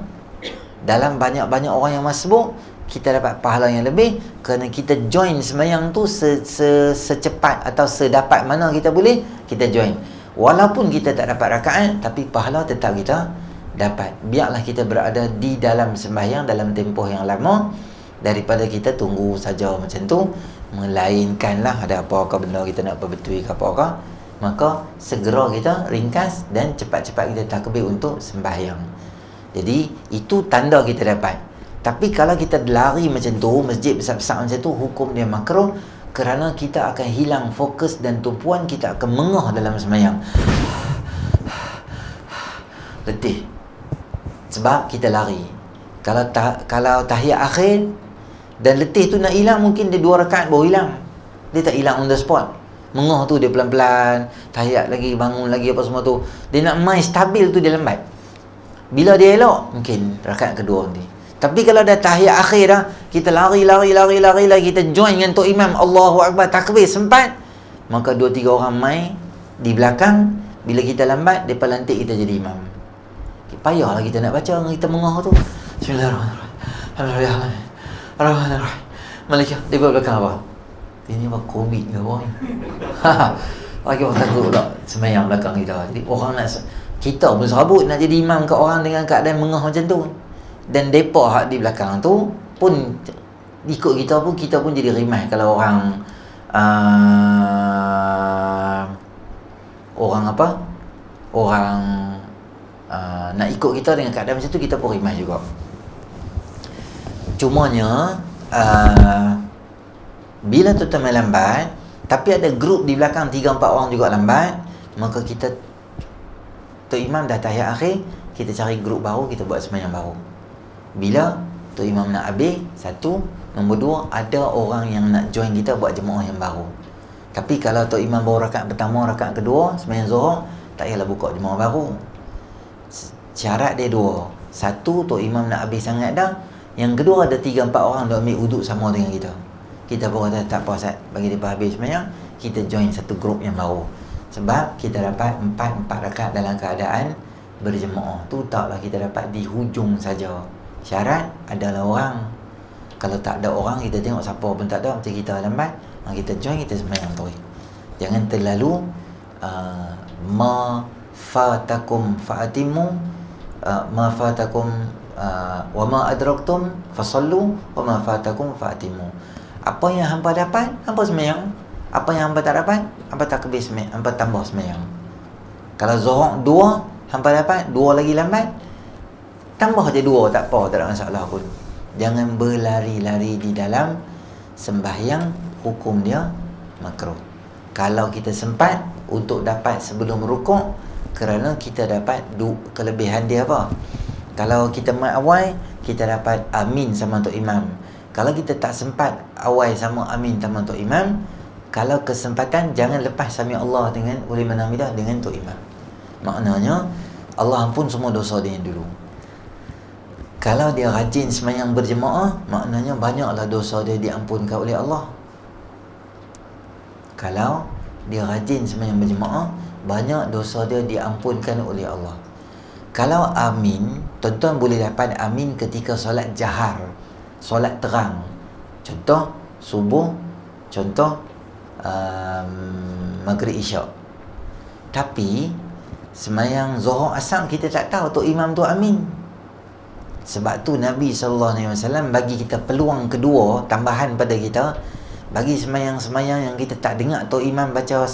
Speaker 1: Dalam banyak-banyak orang yang masbuk, kita dapat pahala yang lebih, kerana kita join sembahyang tu secepat atau sedapat mana kita boleh, kita join. Walaupun kita tak dapat rakaat, tapi pahala tetap kita dapat. Biarlah kita berada di dalam sembahyang dalam tempoh yang lama, daripada kita tunggu saja macam tu. Melainkanlah ada apa-apa benda kita nak perbetui ke apa-apa, maka segera kita ringkas dan cepat-cepat kita takbir untuk sembahyang. Jadi itu tanda kita dapat. Tapi kalau kita lari macam tu, masjid besar-besar macam tu, hukum dia makruh, kerana kita akan hilang fokus dan tumpuan, kita akan mengah dalam sembahyang. Letih. Sebab kita lari. Kalau tahiyat akhir dan letih tu nak hilang, mungkin dia 2 rakaat baru hilang. Dia tak hilang on the spot. Mengah tu dia pelan-pelan, tahiyat lagi, bangun lagi, apa semua tu. Dia nak main stabil tu dia lambat. Bila dia elok, mungkin rakaat kedua nanti. Tapi kalau dah tahiyat akhir dah, kita lari lagi, kita join dengan Tok Imam, Allahu Akbar, takbir sempat, maka 2-3 orang mai di belakang. Bila kita lambat, mereka lantik kita jadi imam. Payahlah kita nak baca, kita mengah tu. Bismillahirrahmanirrahim, Alhamdulillah, Malaysia. Dia belakang apa? Ini apa? Covid ke apa ni? Lagi orang takut pula semayang belakang kita. Jadi orang nak, kita pun serabut nak jadi imam kat orang dengan keadaan mengah macam tu. Dan depa hak di belakang tu pun ikut kita pun jadi rimai kalau orang nak ikut kita dengan keadaan macam tu, kita pun rimai juga. Cumanya bila tuan-tuan main lambat, tapi ada grup di belakang 3-4 orang juga lambat, maka kita, Tok Imam dah tahiyat akhir, kita cari grup baru, kita buat sembahyang baru. Bila Tok Imam nak habis, 1. Nombor 2, ada orang yang nak join kita buat jemaah yang baru. Tapi kalau Tok Imam baru rakaat pertama, rakaat kedua, sembahyang Zuhur, tak payahlah buka jemaah baru. Syarat dia 2. 1, Tok Imam nak habis sangat dah. Yang kedua, ada 3-4 orang nak ambil uduk sama dengan kita. Kita pun kata tak apa Ustaz, bagi dia habis sembahyang, kita join satu grup yang baru. Sebab kita dapat 4 rakaat dalam keadaan berjemaah. Tu taklah kita dapat di hujung saja. Syarat adalah orang. Kalau tak ada orang, kita tengok siapa pun tak ada, macam kita lambat, kita join, kita sembahyang tu. Jangan terlalu ma fatakum fa'atimu, ma fatakum wa ma adraktum fasallu wa ma fatakum fa'atimu. Apa yang hampa dapat, hampa sembahyang. Apa yang hampa tak dapat, hampa takbir sembahyang, hampa tambah sembahyang. Kalau zuhur 2 hampa dapat, 2 lagi lambat, tambah je 2, tak apa, tak ada masalah pun. Jangan berlari-lari di dalam sembahyang, hukum dia makruh. Kalau kita sempat untuk dapat sebelum rukuk, kerana kita dapat kelebihan dia apa? Kalau kita mat awal, kita dapat amin sama untuk imam. Kalau kita tak sempat awal sama amin sama untuk imam, kalau kesempatan, jangan lepas sami Allah dengan liman hamidah dengan untuk imam. Maknanya Allah ampun semua dosa dia dulu. Kalau dia rajin sembahyang berjemaah, maknanya banyaklah dosa dia diampunkan oleh Allah. Kalau dia rajin sembahyang berjemaah, banyak dosa dia diampunkan oleh Allah. Kalau amin, tuan-tuan boleh dapat amin ketika solat jahar, solat terang. Contoh subuh, contoh maghrib isyak. Tapi sembahyang zuhur asar kita tak tahu tok imam tu amin. Sebab tu Nabi SAW bagi kita peluang kedua, tambahan pada kita, bagi sembahyang-sembahyang yang kita tak dengar tok imam baca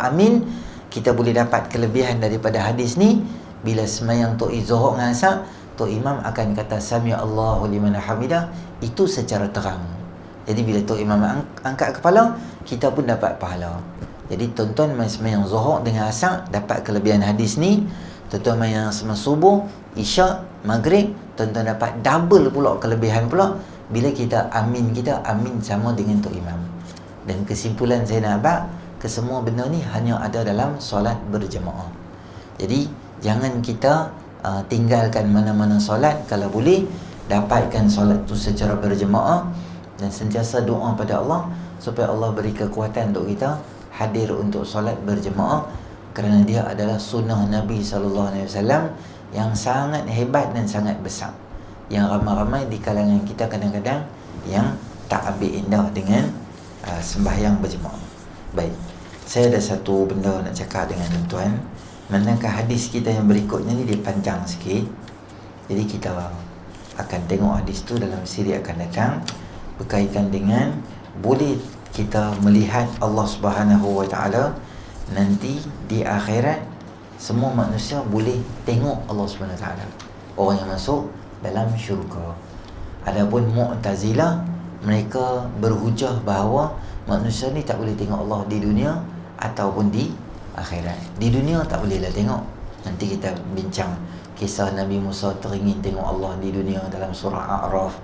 Speaker 1: amin, kita boleh dapat kelebihan daripada hadis ni. Bila sembahyang tok zuhur dengan asar, tok imam akan kata sami Allahu liman hamidah, itu secara terang. Jadi bila tok imam angkat kepala, kita pun dapat pahala. Jadi tuan-tuan main sembahyang zuhur dengan asar dapat kelebihan hadis ni. Tuan-tuan main yang sembahyang subuh, isyak, maghrib, tuan-tuan dapat double pula kelebihan pula bila kita amin sama dengan tok imam. Dan kesimpulan saya nak abang, kesemua benda ni hanya ada dalam solat berjemaah. Jadi jangan kita tinggalkan mana-mana solat. Kalau boleh, dapatkan solat tu secara berjemaah dan sentiasa doa pada Allah supaya Allah beri kekuatan untuk kita hadir untuk solat berjemaah, kerana dia adalah sunnah Nabi SAW yang sangat hebat dan sangat besar, yang ramai-ramai di kalangan kita kadang-kadang yang tak ambil indah dengan sembahyang berjemaah. Baik, saya ada satu benda nak cakap dengan tuan-tuan. Manakah hadis kita yang berikutnya ni dia panjang sikit, jadi kita akan tengok hadis tu dalam siri akan datang, berkaitan dengan boleh kita melihat Allah Subhanahu Wa Taala nanti di akhirat. Semua manusia boleh tengok Allah Subhanahu Wa Taala, orang yang masuk dalam syurga. Adapun Mu'tazilah, mereka berhujah bahawa manusia ni tak boleh tengok Allah di dunia ataupun di akhirat. Di dunia tak bolehlah tengok. Nanti kita bincang kisah Nabi Musa teringin tengok Allah di dunia dalam surah A'raf,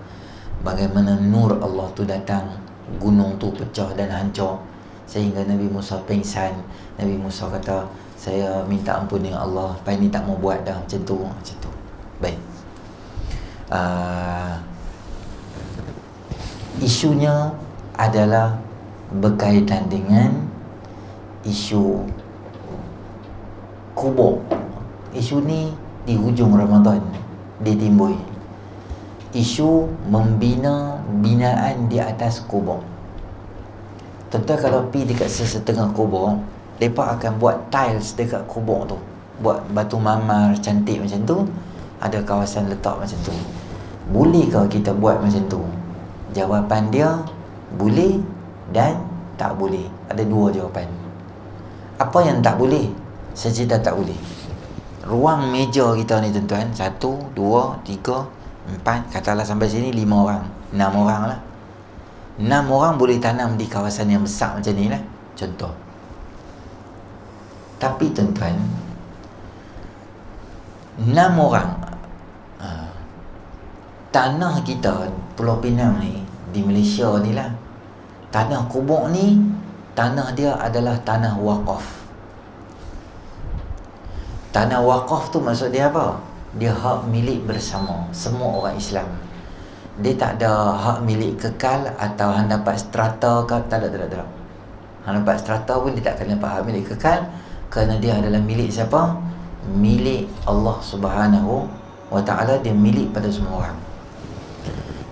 Speaker 1: bagaimana nur Allah tu datang, gunung tu pecah dan hancur sehingga Nabi Musa pingsan. Nabi Musa kata, saya minta ampun dengan Allah, lepas ni tak mau buat dah, macam tu. Baik, isunya adalah berkaitan dengan isu kubur. Isu ni di hujung Ramadan dia timbul. Isu membina binaan di atas kubur. Tentu kalau pergi dekat sesetengah kubur, mereka akan buat tiles dekat kubur tu, buat batu mamar cantik macam tu, ada kawasan letak macam tu. Bolehkah kita buat macam tu? Jawapan dia boleh dan tak boleh. Ada dua jawapan. Apa yang tak boleh? Saya cerita tak boleh. Ruang meja kita ni tuan-tuan, 1, 2, 3, 4, katalah sampai sini 5 orang, 6 orang lah. 6 orang boleh tanam di kawasan yang besar macam ni lah, contoh. Tapi tuan-tuan, 6 orang, tanah kita Pulau Pinang ni, di Malaysia ni lah, tanah kubur ni, tanah dia adalah tanah wakaf. Tanah wakaf tu maksud dia apa? Dia hak milik bersama semua orang Islam. Dia tak ada hak milik kekal atau hang dapat strata ke, tak ada. Hang dapat strata pun dia tak akan dapat hak milik kekal, kerana dia adalah milik siapa? Milik Allah Subhanahu Wa Taala, dia milik pada semua orang.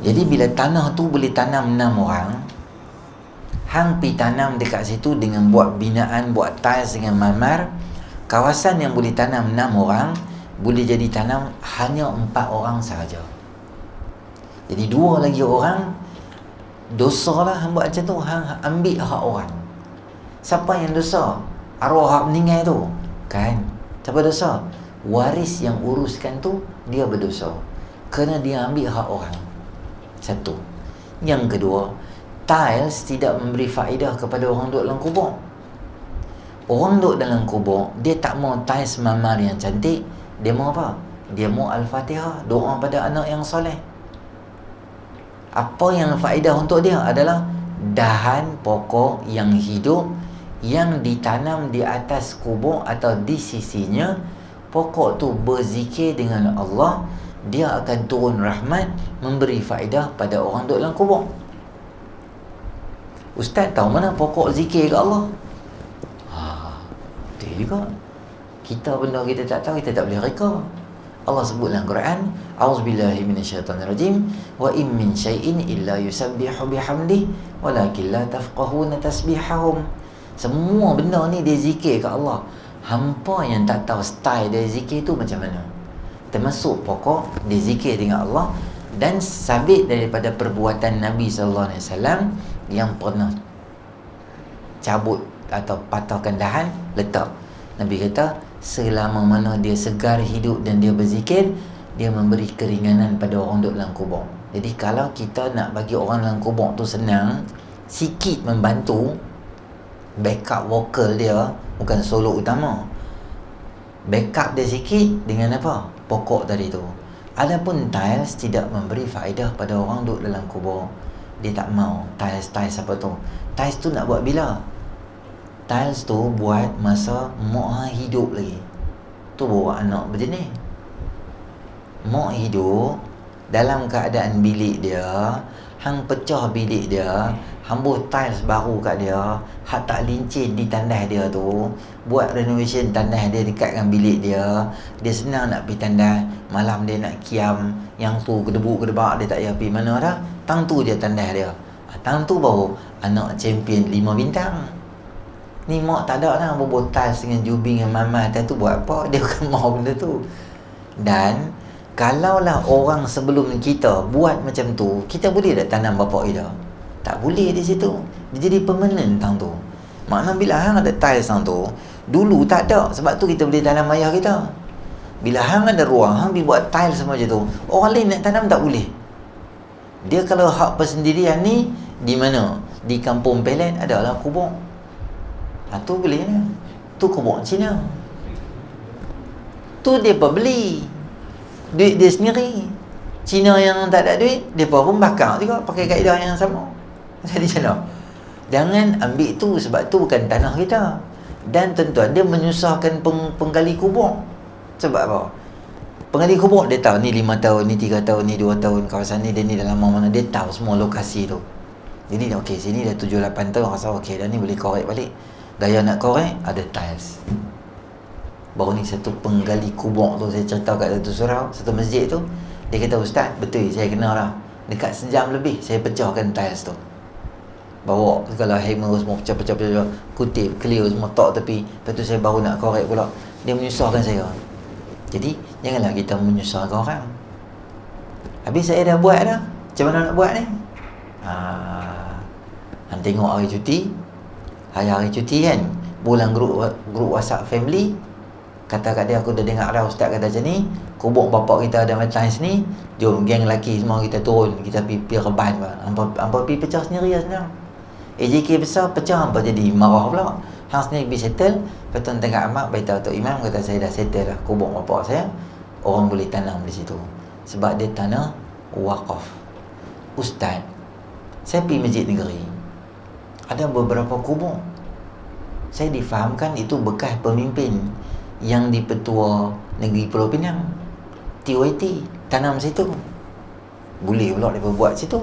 Speaker 1: Jadi bila tanah tu boleh tanam 6 orang, hang pi tanam dekat situ dengan buat binaan, buat tiles dengan marmar. Kawasan yang boleh tanam 6 orang boleh jadi tanam hanya 4 orang sahaja. Jadi 2 lagi orang, dosa lah hang buat macam tu. Hang ambil hak orang. Siapa yang dosa? Arwah hak meninggal tu kan. Siapa dosa? Waris yang uruskan tu dia berdosa, kerana dia ambil hak orang. Satu. Yang kedua, tiles tidak memberi faedah kepada orang duduk dalam kubur. Orang duduk dalam kubur, dia tak mau tiles marmar yang cantik. Dia mau apa? Dia mau Al-Fatihah, doa pada anak yang soleh. Apa yang faedah untuk dia adalah dahan pokok yang hidup yang ditanam di atas kubur atau di sisinya. Pokok tu berzikir dengan Allah, dia akan turun rahmat, memberi faedah pada orang duduk dalam kubur. Ustaz tahu mana pokok zikir ke Allah? Betul juga. Kita benda kita tak tahu, kita tak boleh reka. Allah sebut dalam Quran, A'udzubillahi minasyaitanirrajim, wa in min syai'in illa yusabbihu bihamdi walakin la tafqahuna tasbihahum. Semua benda ni dia zikir ke Allah. Hampa yang tak tahu style dia zikir tu macam mana. Termasuk pokok dia zikir dengan Allah. Dan sabit daripada perbuatan Nabi SAW yang pernah cabut atau patahkan dahan, letak. Nabi kata, selama mana dia segar hidup dan dia berzikir, dia memberi keringanan pada orang duduk dalam kubur. Jadi kalau kita nak bagi orang dalam kubur tu senang, sikit membantu, backup vokal dia, bukan solo utama, backup dia sikit dengan apa? Pokok tadi tu. Adapun tiles tidak memberi faedah pada orang duduk dalam kubur. Dia tak mau. Tiles apa tu? Tiles tu nak buat bila? Tiles tu buat masa mak hidup lagi. Tu bawa anak berjenis. Mak hidup dalam keadaan bilik dia, hang pecah bilik dia, hambuh tiles baru kat dia, hak tak lincin di tandas dia tu, buat renovation tandas dia dekat dengan bilik dia. Dia senang nak pergi tandas, malam dia nak kiam, yang tu kedebuk-kedebak dia tak payah pergi mana dah. Tang tu je tandas dia. Tang tu baru anak champion 5 bintang. Ni mak tak ada lah bubuh tiles dengan jubing dengan mama tu buat apa? Dia bukan mau benda tu. Dan kalaulah orang sebelum kita buat macam tu, kita boleh tak tanam bapak kita? Tak boleh di situ. Dia jadi permanent tang tu. Maknanya bila hang ada tiles tang tu, dulu tak ada. Sebab tu kita boleh tanam ayah kita. Bila hang ada ruang, hang pergi buat tiles semua macam tu, orang lain nak tanam tak boleh. Dia kalau hak persendirian ni di mana? Di kampung Pelan adalah kubur. Tu boleh lah. Tu kubur Cina. Tu dia beli duit dia sendiri. Cina yang tak ada duit, dia pun bakar juga pakai kaedah yang sama. Jadi macam mana? Jangan ambil tu, sebab tu bukan tanah kita. Dan tuan-tuan, dia menyusahkan penggali kubur. Sebab apa? Penggali kubur dia tahu ni 5 tahun, ni 3 tahun, ni 2 tahun kawasan ni, dan ni dalam mana. Dia tahu semua lokasi tu. Jadi okey, sini dah 7-8 tahun, rasa okey dah ni boleh korek balik. Gaya nak korek, ada tiles. Baru ni satu penggali kubur tu, saya cerita kat satu surau, satu masjid tu, dia kata, Ustaz, betul saya kena lah. Dekat sejam lebih saya pecahkan tiles tu. Bawa segala hammer semua pecah-pecah, kutip, clear semua, tok tepi. Lepas tu saya baru nak korek pula. Dia menyusahkan saya. Jadi janganlah kita menyusahkan orang. Habis saya dah buat dah. Macam mana nak buat ni? Han tengok hari cuti. Hari-hari cuti kan, bulan grup WhatsApp family, kata kat dia, aku dah dengar dah ustaz kata macam ni, kubur bapak kita ada tiles ni, jom geng lelaki semua kita turun, kita pergi reban. Hampa pergi pecah sendiri lah senang. AJK besar pecah, hampa jadi marah pula. Hang sendiri pergi settle. Lepas tu tengah amat beritahu Tok Imam, kata saya dah settle lah kubur bapak saya, orang boleh tanam di situ. Sebab dia tanah wakaf. Ustaz, saya pergi masjid negeri, ada beberapa kubur, saya difahamkan itu bekas pemimpin yang di Petua Negeri Pulau Pinang, TYT, tanam situ. Boleh pula mereka buat situ,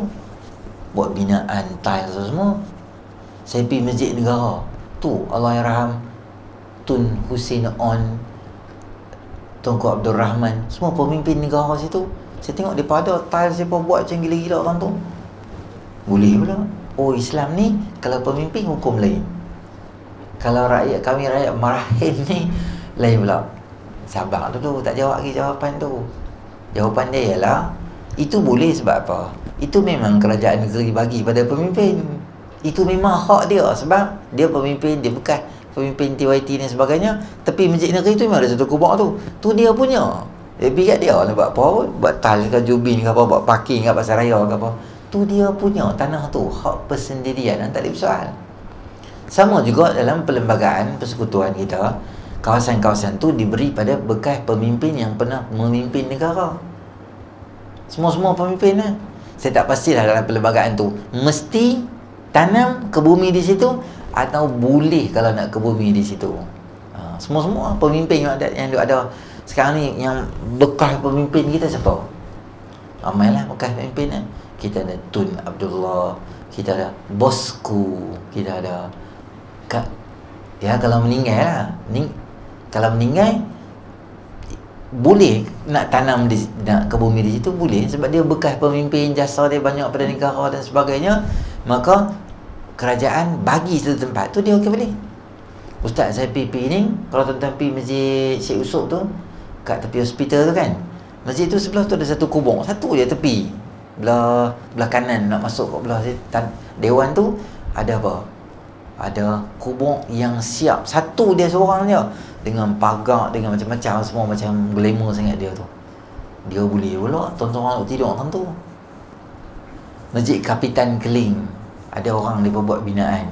Speaker 1: buat binaan tiles semua. Saya pergi masjid negara tu, Allahyarham Tun Hussein On, Tunku Abdul Rahman, semua pemimpin negara situ. Saya tengok dia pada tiles siapa buat macam gila-gila orang tu. Boleh pula. Oh, Islam ni kalau pemimpin hukum lain, kalau rakyat kami rakyat marahin ni lain pula. Sabar dulu, tak jawab lagi jawapan tu. Jawapan dia ialah itu boleh sebab apa? Itu memang kerajaan negeri bagi pada pemimpin. Itu memang hak dia sebab dia pemimpin, dia bukan pemimpin TYT dan sebagainya. Tepi masjid negeri tu memang ada satu kubur tu. Tu dia punya. Biar dia nak buat apa? Buat tal ke jubin ke apa, buat parking ke pasar raya ke apa. Tu dia punya tanah tu, hak persendirian dan tak ada soal. Sama juga dalam perlembagaan persekutuan kita, kawasan-kawasan tu diberi pada bekas pemimpin yang pernah memimpin negara. Semua-semua pemimpin lah. Saya tak pastilah dalam perlembagaan tu mesti tanam ke bumi di situ atau boleh kalau nak ke bumi di situ. Semua-semua pemimpin yang ada sekarang ni, yang bekas pemimpin kita siapa? Ramailah bekas pemimpin kan. Kita ada Tun Abdullah, kita ada Bosku, kita ada ya kalau meninggal lah. Kalau meninggal boleh nak tanam nak ke bumi di situ boleh sebab dia bekas pemimpin, jasa dia banyak pada negara dan sebagainya. Maka kerajaan bagi satu tempat tu dia okey boleh. Ustaz saya pergi ni, kalau tuan-tuan pergi masjid Syekh Usop tu kat tepi hospital tu kan, masjid tu sebelah tu ada satu kubur, satu je tepi belah kanan nak masuk kat belah dewan tu ada apa? Ada kubur yang siap, satu dia seorang dia, dengan pagar, dengan macam-macam, semua macam glamour sangat dia tu. Dia boleh pula tuan-tuan tidur tentu. Masjid Kapitan Keling ada orang dia buat binaan.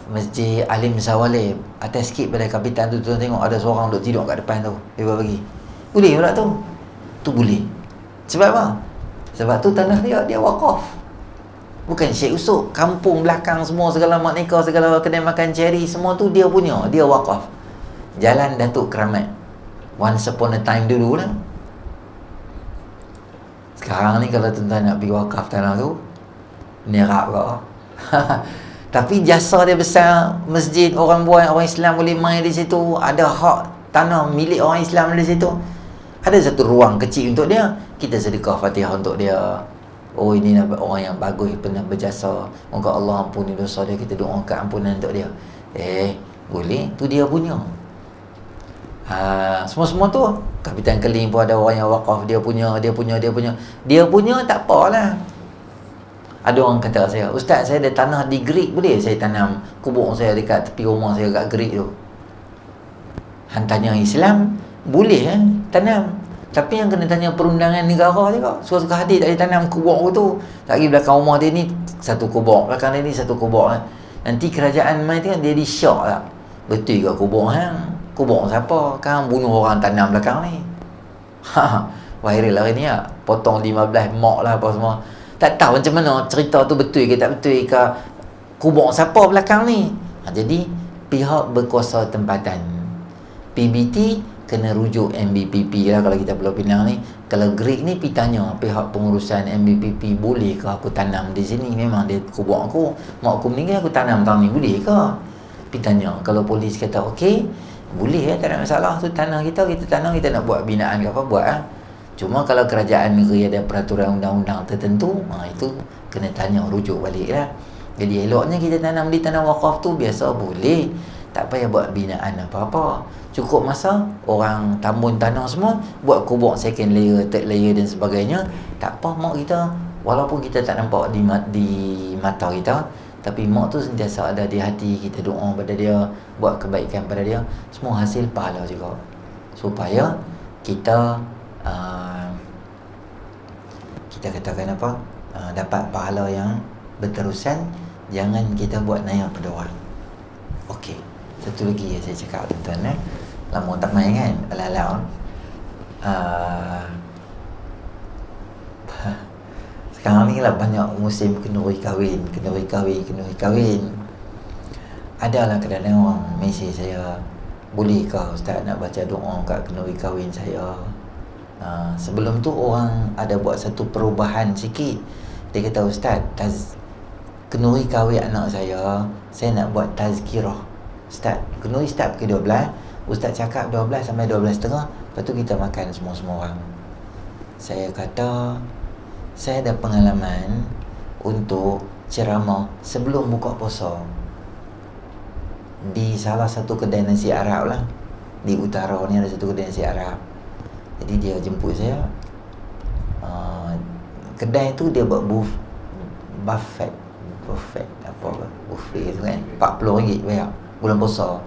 Speaker 1: Masjid Alim Sawalib atas sikit pada Kapitan tu, tuan tengok ada seorang duduk tidur kat depan tu, dia bagi. Boleh pula tu. Tu boleh. Sebab apa? Sebab tu tanah dia wakaf. Bukan Syekh Usop, kampung belakang semua, segala mak nikah, segala kedai makan cherry, semua tu dia punya, dia wakaf. Jalan Datuk Keramat, once upon a time dulu lah. Sekarang ni kalau tuan-tuan nak pergi wakaf tanah tu, nerap kau. Tapi jasa dia besar. Masjid orang buat, orang Islam boleh main di situ, ada hak tanah milik orang Islam di situ. Ada satu ruang kecil untuk dia, kita sedekah Fatihah untuk dia. Oh, ini orang yang bagus, pernah berjasa, moga Allah ampuni dosa dia, kita doakan ampunan untuk dia. Boleh, tu dia punya. Semua-semua tu Kapitan Keling pun ada orang yang wakaf, dia punya tak apalah. Ada orang kata saya, Ustaz saya ada tanah di Greek, boleh saya tanam kubur saya dekat tepi rumah saya kat Greek tu? Hantarnya Islam boleh kan tanam, tapi yang kena tanya perundangan negara juga. Suka-suka hati tak boleh tanam kubur tu. Tak lagi belakang rumah dia ni satu kubur, belakang dia ni satu kubur kan. Nanti kerajaan mai tu kan dia disyak tak, betul ke kubur hang? Kubur siapa? Kan bunuh orang tanam belakang ni. Viral hari ni lah, potong 15 mak lah apa semua. Tak tahu macam mana cerita tu betul ke tak betul ke, kubur siapa belakang ni. Jadi pihak berkuasa tempatan, PBT kena rujuk MBPP lah kalau kita Pulau Pinang ni. Kalau Greek ni pergi tanya pihak pengurusan MBPP, boleh ke aku tanam di sini? Memang dia kubur aku, mak aku meninggal aku tanam tahun ni, boleh ke? Pergi tanya. Kalau polis kata okey, boleh tak ada masalah, tu tanah kita tanam, kita nak buat binaan ke apa, buat lah. Cuma kalau kerajaan negeri ada peraturan undang-undang tertentu, itu kena tanya, rujuk balik lah. Jadi eloknya kita tanam di tanah wakaf tu biasa boleh, tak payah buat binaan apa-apa. Cukup masa orang tambun tanah semua, buat kubur second layer, third layer dan sebagainya. Tak apa, mak kita walaupun kita tak nampak di mata kita, tapi mak tu sentiasa ada di hati kita, doa pada dia, buat kebaikan pada dia, semua hasil pahala juga. Supaya kita kita katakan apa, dapat pahala yang berterusan. Jangan kita buat naya pada orang. Okey, satu lagi yang saya cakap tuan-tuan, lama tak main kan, ala-ala sekarang ni lah banyak musim kenduri kahwin. Adalah kadang-kadang orang mesej saya, bolehkah Ustaz nak baca doa kat kenduri kahwin saya? Sebelum tu orang ada buat satu perubahan sikit. Dia kata, Ustaz, kenduri kahwin anak saya nak buat tazkirah. Ustaz, kenduri start pukul 12, Ustaz cakap 12 sampai 12.30, lepas tu kita makan semua orang. Saya kata, saya ada pengalaman untuk ceramah sebelum buka puasa di salah satu kedai nasi Arab lah. Di utara ni ada satu kedai nasi Arab. Jadi dia jemput saya. Kedai tu dia buat buffet apa buffet tu kan, RM40 bayar bulan puasa.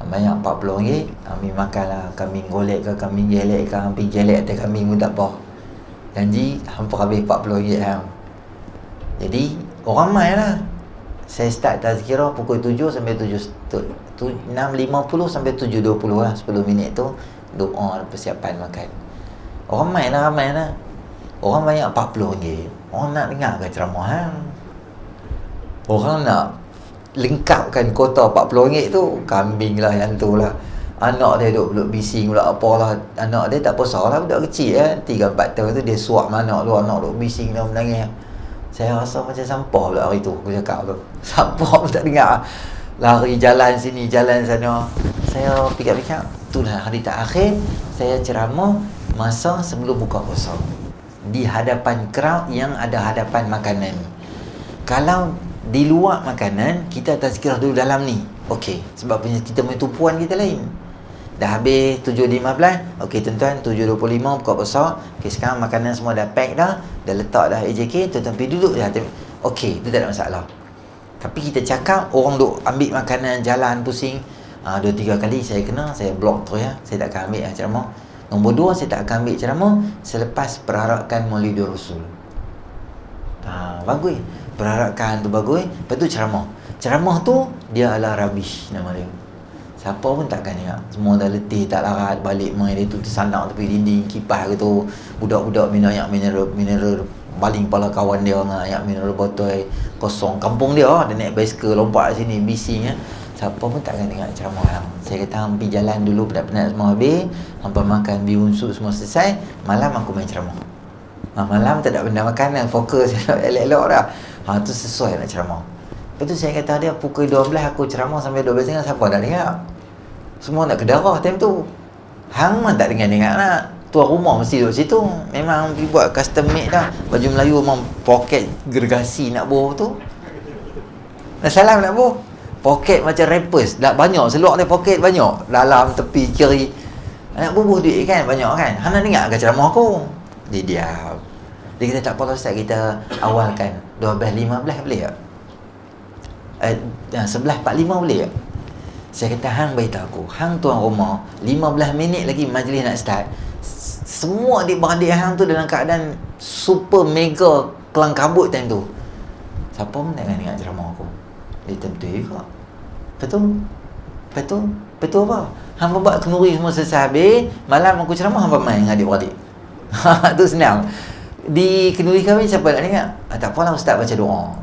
Speaker 1: Banyak RM40, kami makanlah kambing golek ke, kambing gelek ke, hampir gelek atas kambing pun tak apa. Janji hampir habis RM40 ham. Jadi orang ramai lah. Saya start tazkirah pukul 7 sampai 6.50 sampai 7.20 lah, 10 minit tu doa persiapan makan. Orang ramai lah. Orang banyak RM40. Orang nak dengar ke ceramah hang? Orang nak lengkapkan kota RM40 tu, kambing lah yang tu lah. Anak dia duduk bising pula apalah. Anak dia tak pasal lah, budak kecil 3-4 tahun tu, dia suap anak tu, anak duduk bising dah menangis. Saya rasa macam sampah pula hari tu, aku cakap tu. Sampah pun tak dengar. Lari jalan sini, jalan sana. Saya fikir-fikir, tu dah hari terakhir saya ceramah masa sebelum buka puasa, di hadapan crowd yang ada hadapan makanan. Kalau di luar makanan, kita tazkirah dulu dalam ni. Okey, sebab kita punya tumpuan kita lain. Dah habis 7.15. Okey tuan-tuan, 7.25 buka puasa. Okey, sekarang makanan semua dah pack dah, dah letak dah AJK, tuan-tuan pergi duduk je. Okey, tu tak ada masalah. Tapi kita cakap orang duk ambil makanan jalan pusing. 2-3 kali saya kena, saya block terus ya. Saya tak akan ambil ceramah. Nombor 2, saya tak akan ambil ceramah selepas perarakan Maulidur Rasul. Bagus. Perarakan tu bagus. Lepas tu ceramah. Ceramah tu dia adalah rubbish nama dia. Siapa pun takkan dengar. Semua dah letih, tak larat, balik main dia tu tersanak tepi dinding, kipas ke tu. Budak-budak minum air mineral baling kepala kawan dia dengan air mineral botol kosong. Kampung dia naik basikal lompat kat sini bising ya. Siapa pun takkan dengar ceramah hang. Saya kata hang pergi jalan dulu, penat-penat semua habis, hampa makan bihun sup semua selesai, malam aku main ceramah. Malam tak ada benda makanan, fokus elok-elok dah. Tu sesuai nak ceramah. Lepas tu saya kata dia pukul 12 aku ceramah sampai 12.30, siapa nak dengar? Semua nak ke darah time tu. Hang mana tak dengar nak. Tuan rumah mesti duduk situ. Memang pergi buat custom made dah. Baju Melayu memang poket gergasi nak boh tu. Dah salam nak boh. Poket macam rappers. Dah banyak, seluar dia poket banyak. Dalam, tepi, kiri. Nak bubuh duit kan, banyak kan. Hang nak dengar ke ceramah aku? Dia diam. Dia kata tak apa Ustaz, kita awalkan 12.15 boleh tak? 11.45 boleh tak? Saya kata hang beritahu aku, hang tuan rumah 15 minit lagi majlis nak start. Semua adik-beradik hang tu dalam keadaan super mega kelang kabut time tu. Siapa pun tak akan dengar ceramah aku. Dia betul juga. Betul apa? Hang buat kenduri semua selesai habis, malam aku ceramah hang main dengan adik-beradik. Tu senang. Di kenduri kahwin siapa nak dengar? Tak apalah Ustaz baca doa.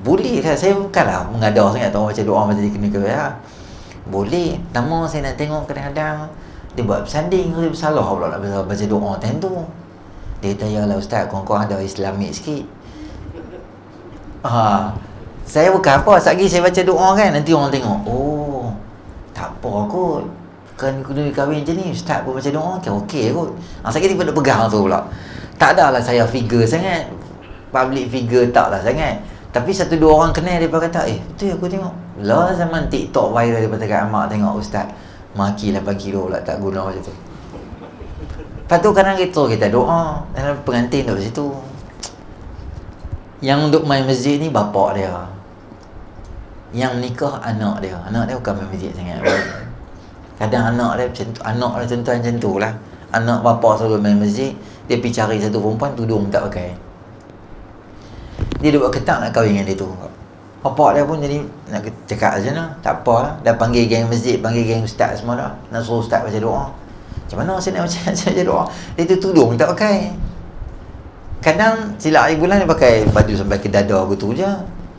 Speaker 1: Boleh kan? Saya bukanlah mengadar sangat tahu baca doa macam di kenduri kahwin. Boleh. Nama saya nak tengok kadang-kadang dia buat bersanding, dia bersalah pula nak baca doa time tu. Dia kata, yalah Ustaz, korang ada Islamik sikit. Saya bukan apa, sekejap lagi saya baca doa kan, nanti orang tengok, oh tak apa kot, kan kena kahwin macam ni, Ustaz pun baca doa, okey kot. Sekejap lagi dia pegang tu pula. Tak adalah saya figure sangat, public figure tak lah sangat. Tapi 1-2 orang kenal, dia kata, betul aku tengok. Lah zaman TikTok viral, dia kata kat amak tengok Ustaz maki 8 kilo lah, tak guna macam tu. Lepas tu kadang kita doa, dan pengantin duduk situ. Yang duduk main masjid ni bapak dia. Yang nikah anak dia. Anak dia bukan main masjid sangat. Kadang anak dia macam tu, anak dia contoh macam tu lah. Anak bapak selalu main masjid, dia pergi cari satu perempuan, tudung tak pakai. Dia duduk ketak nak kahwin dengan dia tu. Bapak dia pun jadi nak cakap macam mana, tak apa lah. Dah panggil geng masjid, panggil geng ustaz semua dah. Nak suruh ustaz baca doa. Macam mana saya nak baca doa? Dia tu tudung tak pakai. Kadang silap hari bulan dia pakai baju sampai ke dada gitu je.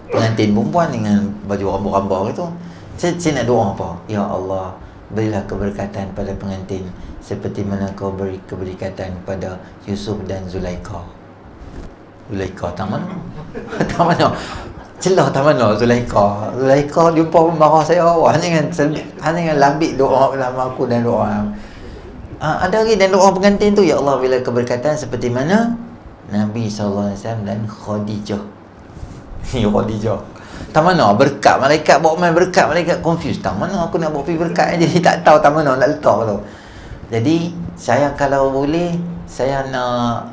Speaker 1: Pengantin perempuan dengan baju rambut-rambut gitu. Saya nak doa apa? Ya Allah, berilah keberkatan pada pengantin seperti mana kau beri keberkatan pada Yusuf dan Zulaikha. Zulaikha tak mana? Tak mana? Celah tak mana Zulaikha? Zulaikha jumpa pun marah saya. Hanya dengan lambik doa ulama aku dan doa. Ada lagi dan doa pengantin tu, ya Allah, bila keberkatan seperti mana Nabi SAW dan Khadijah. Khadijah. Tak mana berkat malaikat bawa main berkat, malaikat confused. Tak mana aku nak bawa pergi berkat jadi tak tahu tak mana nak letak tu. Jadi saya kalau boleh saya nak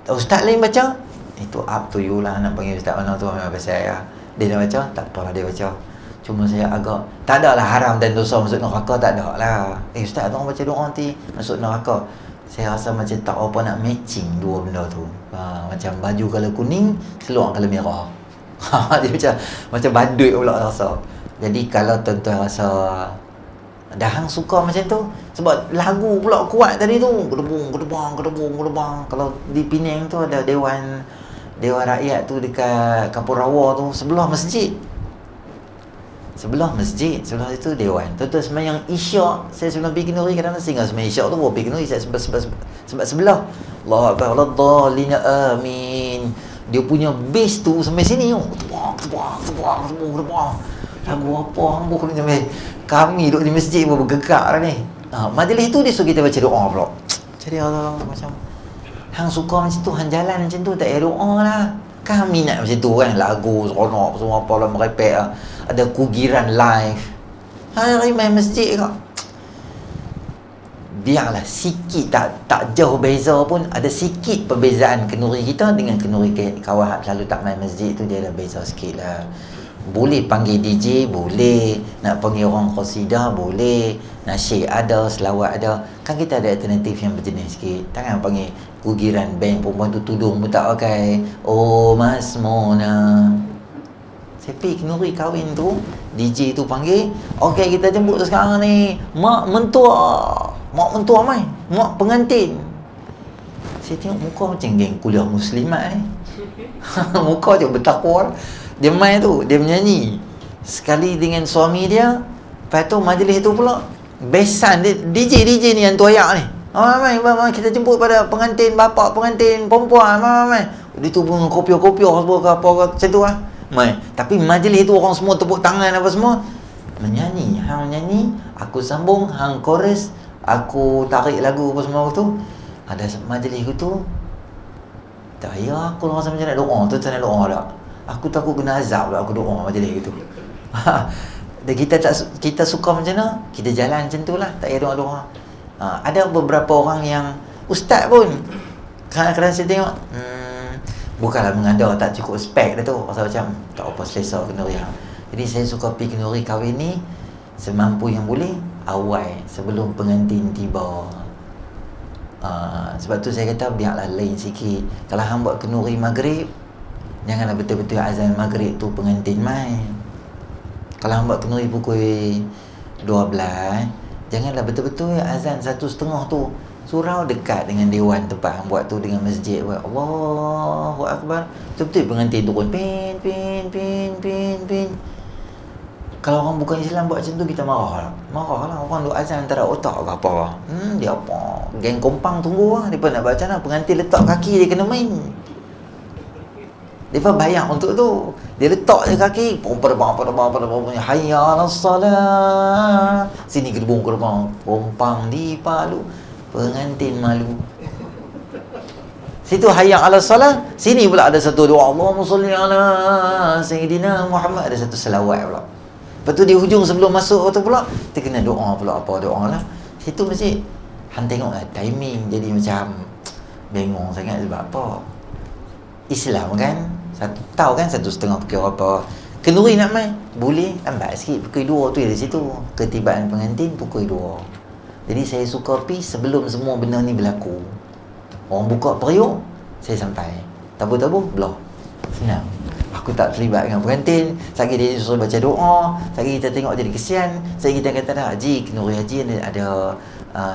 Speaker 1: ustaz lain baca, itu up to you lah nak panggil ustaz mana tu memang pasal saya. Dia dah baca, tak apalah dia baca. Cuma saya agak tak adalah haram dan dosa masuk neraka, tak ada lah. Ustaz tu orang baca doa nanti masuk neraka. Saya rasa macam tak apa nak matching dua benda tu. Macam baju kalau kuning, seluar kalau merah. Dia macam badut pula rasa. Jadi kalau tuan-tuan rasa dah hang suka macam tu, sebab lagu pula kuat tadi tu, gedebang. Kalau di Penang tu ada Dewan Rakyat tu dekat Kampung Rawa tu, sebelah masjid. Sebelah itu Dewan. Tuan-tuan sembahyang Isyak, saya sebelum pergi Kenduri kadang-kadang singgah sembahyang Isyak tu bawa pergi Kenduri saya sebab sebelah. Allahu Akbar, waladhdallin, amin. Dia punya bass tu sampai sini tu. Tebang. Lagu apa hang bukan sampai kami duduk di masjid pun bergegak dah ni. Majlis tu dia suruh kita baca doa pula. Jadi Allah macam hang suka macam tu, hang jalan macam tu tak payah doa lah. Kami nak macam tu kan, lagu seronok semua apa lah merepek lah. Ada kugiran live. Hari main masjid kak. Biarlah sikit tak jauh beza pun, ada sikit perbezaan kenduri kita dengan kenduri kawan selalu tak main masjid tu, dia ada beza sikit lah. Boleh panggil DJ, boleh. Nak panggil orang qasidah, boleh. Nasyid ada, selawat ada. Kan kita ada alternatif yang berjenis sikit. Takkan panggil kugiran band perempuan tu tudung pun tak pakai. Oh Mas Mona. Saya pergi kenduri kahwin tu, DJ tu panggil, okey kita jemput sekarang ni mak mentua mai, mak pengantin. Saya tengok muka macam geng kuliah muslimat ni. Muka je bertakwa. Dia main tu, dia menyanyi sekali dengan suami dia. Lepas tu majlis tu pula besan dia, DJ ni yang tu ayak ni. Mai kita jemput pada pengantin bapa pengantin perempuan. Mai. Dia tu pun kopior apa macam tu lah. Mai. Tapi majlis tu orang semua tepuk tangan apa semua. Menyanyi, hang nyanyi, aku sambung, hang chorus, aku tarik lagu apa semua tu. Ada majlis tu. Tak payah aku rasa macam nak doa, tu tak nak doa dah. Aku takut kena azab lah aku doa majlis gitu. Dan kita suka macam mana, kita jalan macam tu lah, tak payah doa-doa. Ada beberapa orang yang ustaz pun kadang-kadang saya tengok bukanlah mengada tak cukup spek dah tu, pasal macam tak apa selesa kenduri. Jadi saya suka pergi kenduri kahwin ni semampu yang boleh awal sebelum pengantin tiba. Sebab tu saya kata biarlah lain sikit. Kalau hang buat kenduri maghrib, janganlah betul-betul azan maghrib tu pengantin main. Kalau hang buat kenduri pukul 12, janganlah betul-betul azan 1:30 tu. Surau dekat dengan dewan tempat hang buat tu dengan masjid. Allahu Akbar. Betul-betul pengantin turun pin. Kalau orang bukan Islam buat macam tu, kita marah lah. Orang duk azan antara otak ke apa. Dia apa? Geng kompang tunggu lah. Mereka nak baca lah. Pengantin letak kaki, dia kena main. Dia bayar untuk tu. Dia letak je kaki. Hayya 'alas salat. Sini gedebung. Kompang di Palu. Pengantin malu. Situ hayya 'alas salat. Sini pula ada satu doa. Allahumma salli ala Sayyidina Muhammad. Ada satu selawat pula. Lepas tu di hujung sebelum masuk tu pula, kita kena doa pula. Apa doa lah. Situ mesti hang tengok lah timing jadi macam bengong sangat. Sebab apa? Islam kan, tahu kan 1:30 pukul apa. Kenduri nak main, boleh lambat sikit pukul 2 tu di situ. Ketibaan pengantin pukul 2. Jadi saya suka pergi sebelum semua benda ni berlaku. Orang buka periuk, saya sampai. Tabu-tabu, belah. Senang. Aku tak terlibat dengan pengantin. Sekali dia suruh baca doa, sekali kita tengok jadi kesian. Sekali kita kata dah haji, kenduri haji ada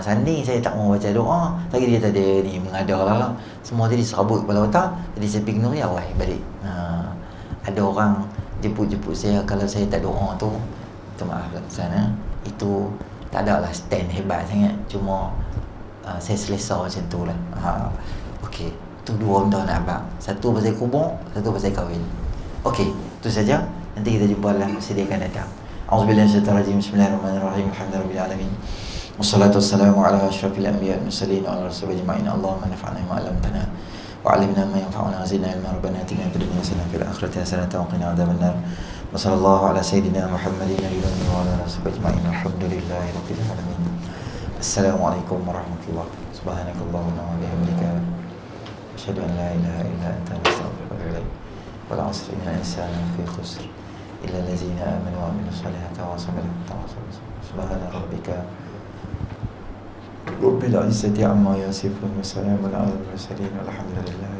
Speaker 1: sanding, saya tak mau baca doa. Sekali dia kata dia ni mengada lah. Semua jadi serabut kepala otak. Jadi saya pergi kenduri awal balik. Ada orang jemput saya kalau saya tak doa tu. Minta maaf lah sana. Itu tak ada lah stand hebat sangat. Cuma saya selesa macam tu lah. Okey, tu dua benda nak abang. Satu pasal kubur, satu pasal kahwin. Okey, itu saja. Nanti kita jumpa dalam sesi akan datang. Auzubillahi minasyaitanir rajim. Bismillahirrahmanirrahim. Alhamdulillahirabbil alamin. Wassalatu wassalamu ala asyrafil anbiya wal mursalin wa ala rasulil ajma'in. Allahumma nafa'na bima 'allamtana wa 'allimna ma yanfa'una wa zidna ilma. Rabbana atina fid dunya hasanatan wa fil akhirati hasanatan wa qina adzabannar. Wa sallallahu ala sayyidina Muhammadin nabiyina wa ala rasulil ajma'in. Alhamdulillahi rabbil alamin. Assalamualaikum warahmatullahi wabarakatuh. Subhanakallahumma wa bihamdika asyhadu an la ilaha illa anta astaghfiruka wa atubu ilaik. Wal 'asri innal insana lafi khusr illa allazina amanu wa 'amilus solihati wa tawasaw bis sabr. Subhana rabbika rabbil izzati amma yasifun wa salamun alal mursalin walhamdulillah.